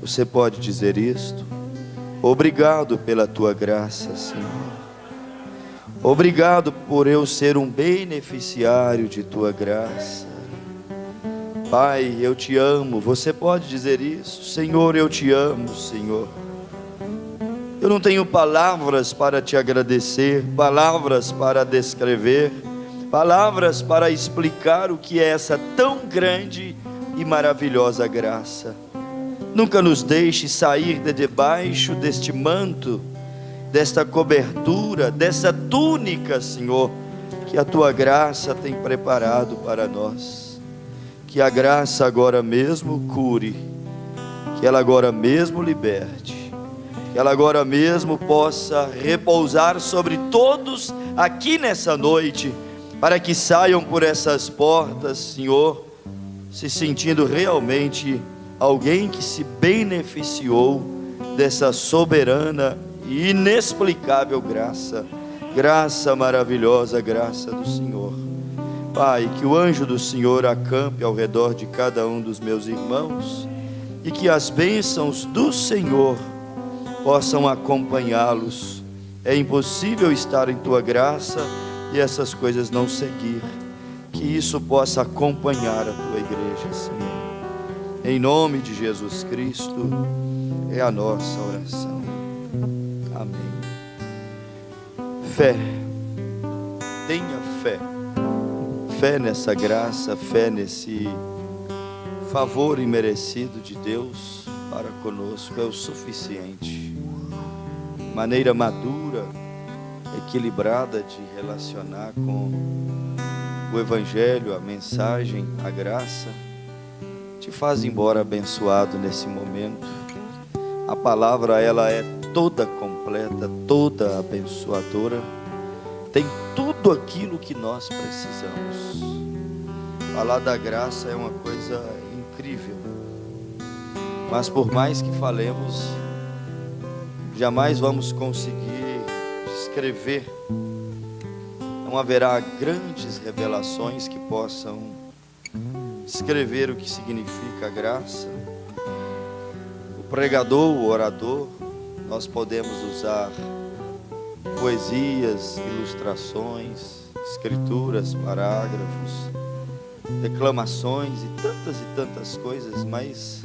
Você pode dizer isto? Obrigado pela tua graça, Senhor. Obrigado por eu ser um beneficiário de tua graça. Pai, eu te amo. Você pode dizer isso? Senhor, eu te amo, Senhor. Eu não tenho palavras para te agradecer, palavras para descrever, palavras para explicar o que é essa tão grande e maravilhosa graça. Nunca nos deixe sair de debaixo deste manto, desta cobertura, dessa túnica, Senhor, que a tua graça tem preparado para nós. Que a graça agora mesmo cure, que ela agora mesmo liberte, que ela agora mesmo possa repousar sobre todos aqui nessa noite, para que saiam por essas portas, Senhor, se sentindo realmente alguém que se beneficiou dessa soberana e inexplicável graça, graça maravilhosa, graça do Senhor. Pai, que o anjo do Senhor acampe ao redor de cada um dos meus irmãos, e que as bênçãos do Senhor possam acompanhá-los. É impossível estar em tua graça e essas coisas não seguir. Que isso possa acompanhar a tua igreja, Senhor. Em nome de Jesus Cristo, é a nossa oração. Amém. Fé. Tenha fé. Fé nessa graça, fé nesse favor imerecido de Deus para conosco é o suficiente. Maneira madura, equilibrada de relacionar com o Evangelho, a mensagem, a graça, te faz embora abençoado nesse momento. A palavra, ela é toda completa, toda abençoadora, tem tudo aquilo que nós precisamos. Falar da graça é uma coisa incrível, mas por mais que falemos, jamais vamos conseguir descrever. Não haverá grandes revelações que possam descrever o que significa a graça. O pregador, o orador, nós podemos usar poesias, ilustrações, escrituras, parágrafos, declamações e tantas coisas, mas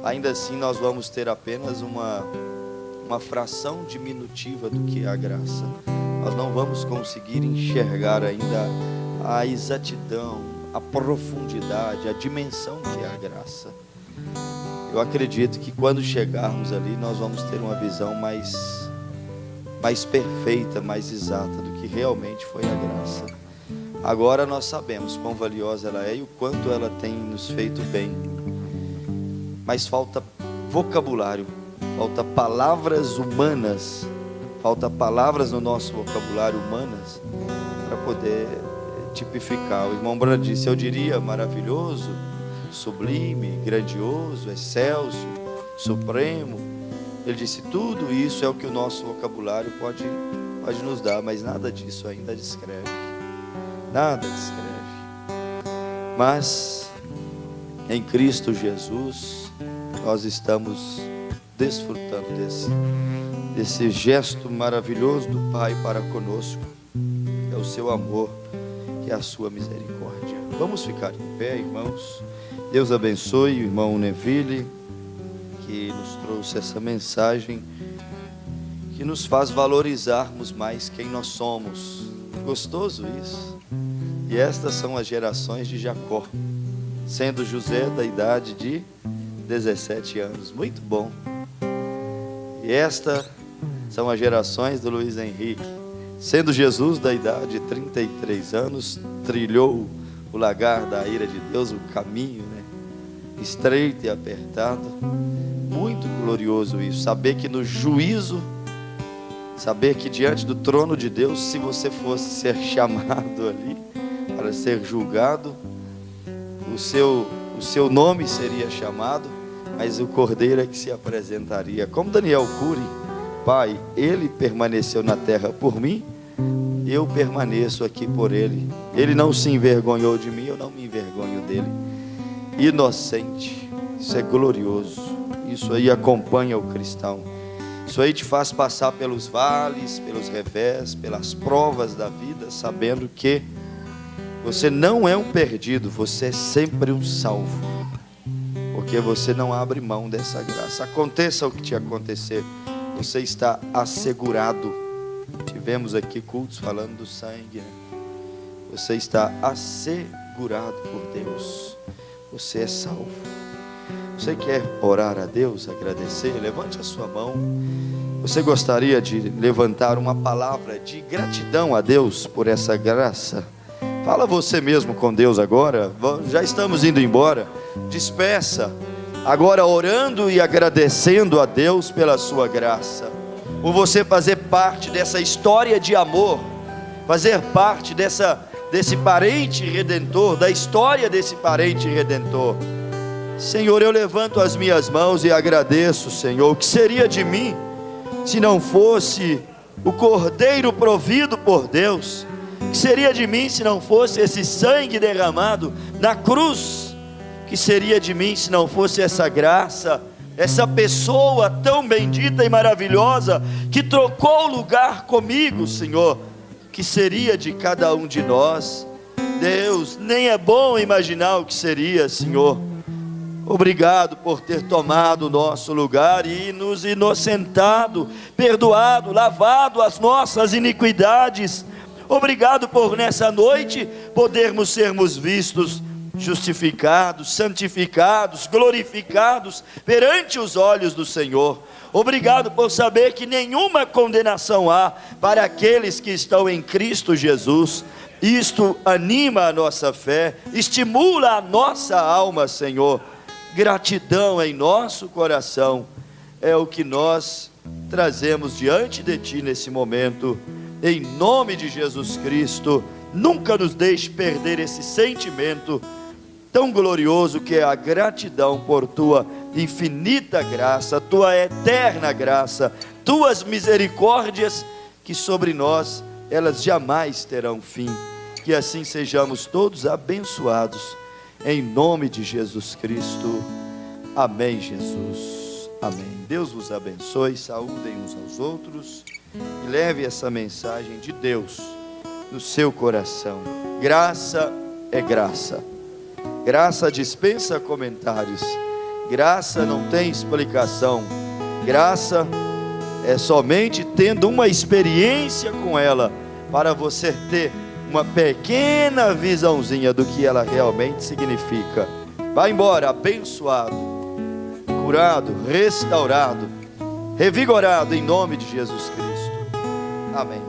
ainda assim nós vamos ter apenas uma fração diminutiva do que é a graça. Nós não vamos conseguir enxergar ainda a exatidão, a profundidade, a dimensão que é a graça. Eu acredito que quando chegarmos ali, nós vamos ter uma visão mais perfeita, mais exata do que realmente foi a graça. Agora nós sabemos quão valiosa ela é e o quanto ela tem nos feito bem, mas falta vocabulário, falta palavras humanas, falta palavras no nosso vocabulário humanas para poder tipificar. O irmão Brando disse, eu diria maravilhoso, sublime, grandioso, excelso, supremo. Ele disse, tudo isso é o que o nosso vocabulário pode nos dar, mas nada disso ainda descreve. Nada descreve. Mas em Cristo Jesus nós estamos desfrutando desse gesto maravilhoso do Pai para conosco, que é o seu amor, que é a sua misericórdia. Vamos ficar em pé, irmãos. Deus abençoe o irmão Neville, que nos trouxe essa mensagem, que nos faz valorizarmos mais quem nós somos. Gostoso isso. E estas são as gerações de Jacó, sendo José da idade de 17 anos. Muito bom. E estas são as gerações do Luiz Henrique, sendo Jesus da idade de 33 anos, trilhou o lagar da ira de Deus, o caminho, né? Estreito e apertado. Muito glorioso isso, saber que no juízo, saber que diante do trono de Deus, se você fosse ser chamado ali para ser julgado, o seu nome seria chamado, mas o Cordeiro é que se apresentaria. Como Daniel Cury, Pai, ele permaneceu na terra por mim, eu permaneço aqui por ele. Ele não se envergonhou de mim, eu não me envergonho dele. Inocente, isso é glorioso. Isso aí acompanha o cristão. Isso aí te faz passar pelos vales, pelos revés, pelas provas da vida, sabendo que você não é um perdido, você é sempre um salvo, porque você não abre mão dessa graça. Aconteça o que te acontecer, você está assegurado. Tivemos aqui cultos falando do sangue, né? Você está assegurado por Deus. Você é salvo. Você quer orar a Deus, agradecer? Levante a sua mão. Você gostaria de levantar uma palavra de gratidão a Deus por essa graça? Fala você mesmo com Deus agora. Já estamos indo embora. Despeça. Agora orando e agradecendo a Deus pela sua graça, por você fazer parte dessa história de amor, fazer parte desse parente redentor, da história desse parente redentor. Senhor, eu levanto as minhas mãos e agradeço, Senhor. O que seria de mim se não fosse o Cordeiro provido por Deus? O que seria de mim se não fosse esse sangue derramado na cruz? O que seria de mim se não fosse essa graça, essa pessoa tão bendita e maravilhosa que trocou lugar comigo, Senhor? O que seria de cada um de nós? Deus, nem é bom imaginar o que seria, Senhor. Obrigado por ter tomado o nosso lugar e nos inocentado, perdoado, lavado as nossas iniquidades. Obrigado por nessa noite podermos sermos vistos, justificados, santificados, glorificados perante os olhos do Senhor. Obrigado por saber que nenhuma condenação há para aqueles que estão em Cristo Jesus. Isto anima a nossa fé, estimula a nossa alma, Senhor. Gratidão em nosso coração é o que nós trazemos diante de Ti nesse momento, em nome de Jesus Cristo. Nunca nos deixe perder esse sentimento tão glorioso que é a gratidão por Tua infinita graça, Tua eterna graça, Tuas misericórdias, que sobre nós elas jamais terão fim. Que assim sejamos todos abençoados, em nome de Jesus Cristo. Amém, Jesus. Amém. Deus vos abençoe, saúdem uns aos outros e leve essa mensagem de Deus no seu coração. Graça é graça. Graça dispensa comentários. Graça não tem explicação. Graça é somente tendo uma experiência com ela, para você ter uma pequena visãozinha do que ela realmente significa. Vai embora abençoado, curado, restaurado, revigorado em nome de Jesus Cristo. Amém.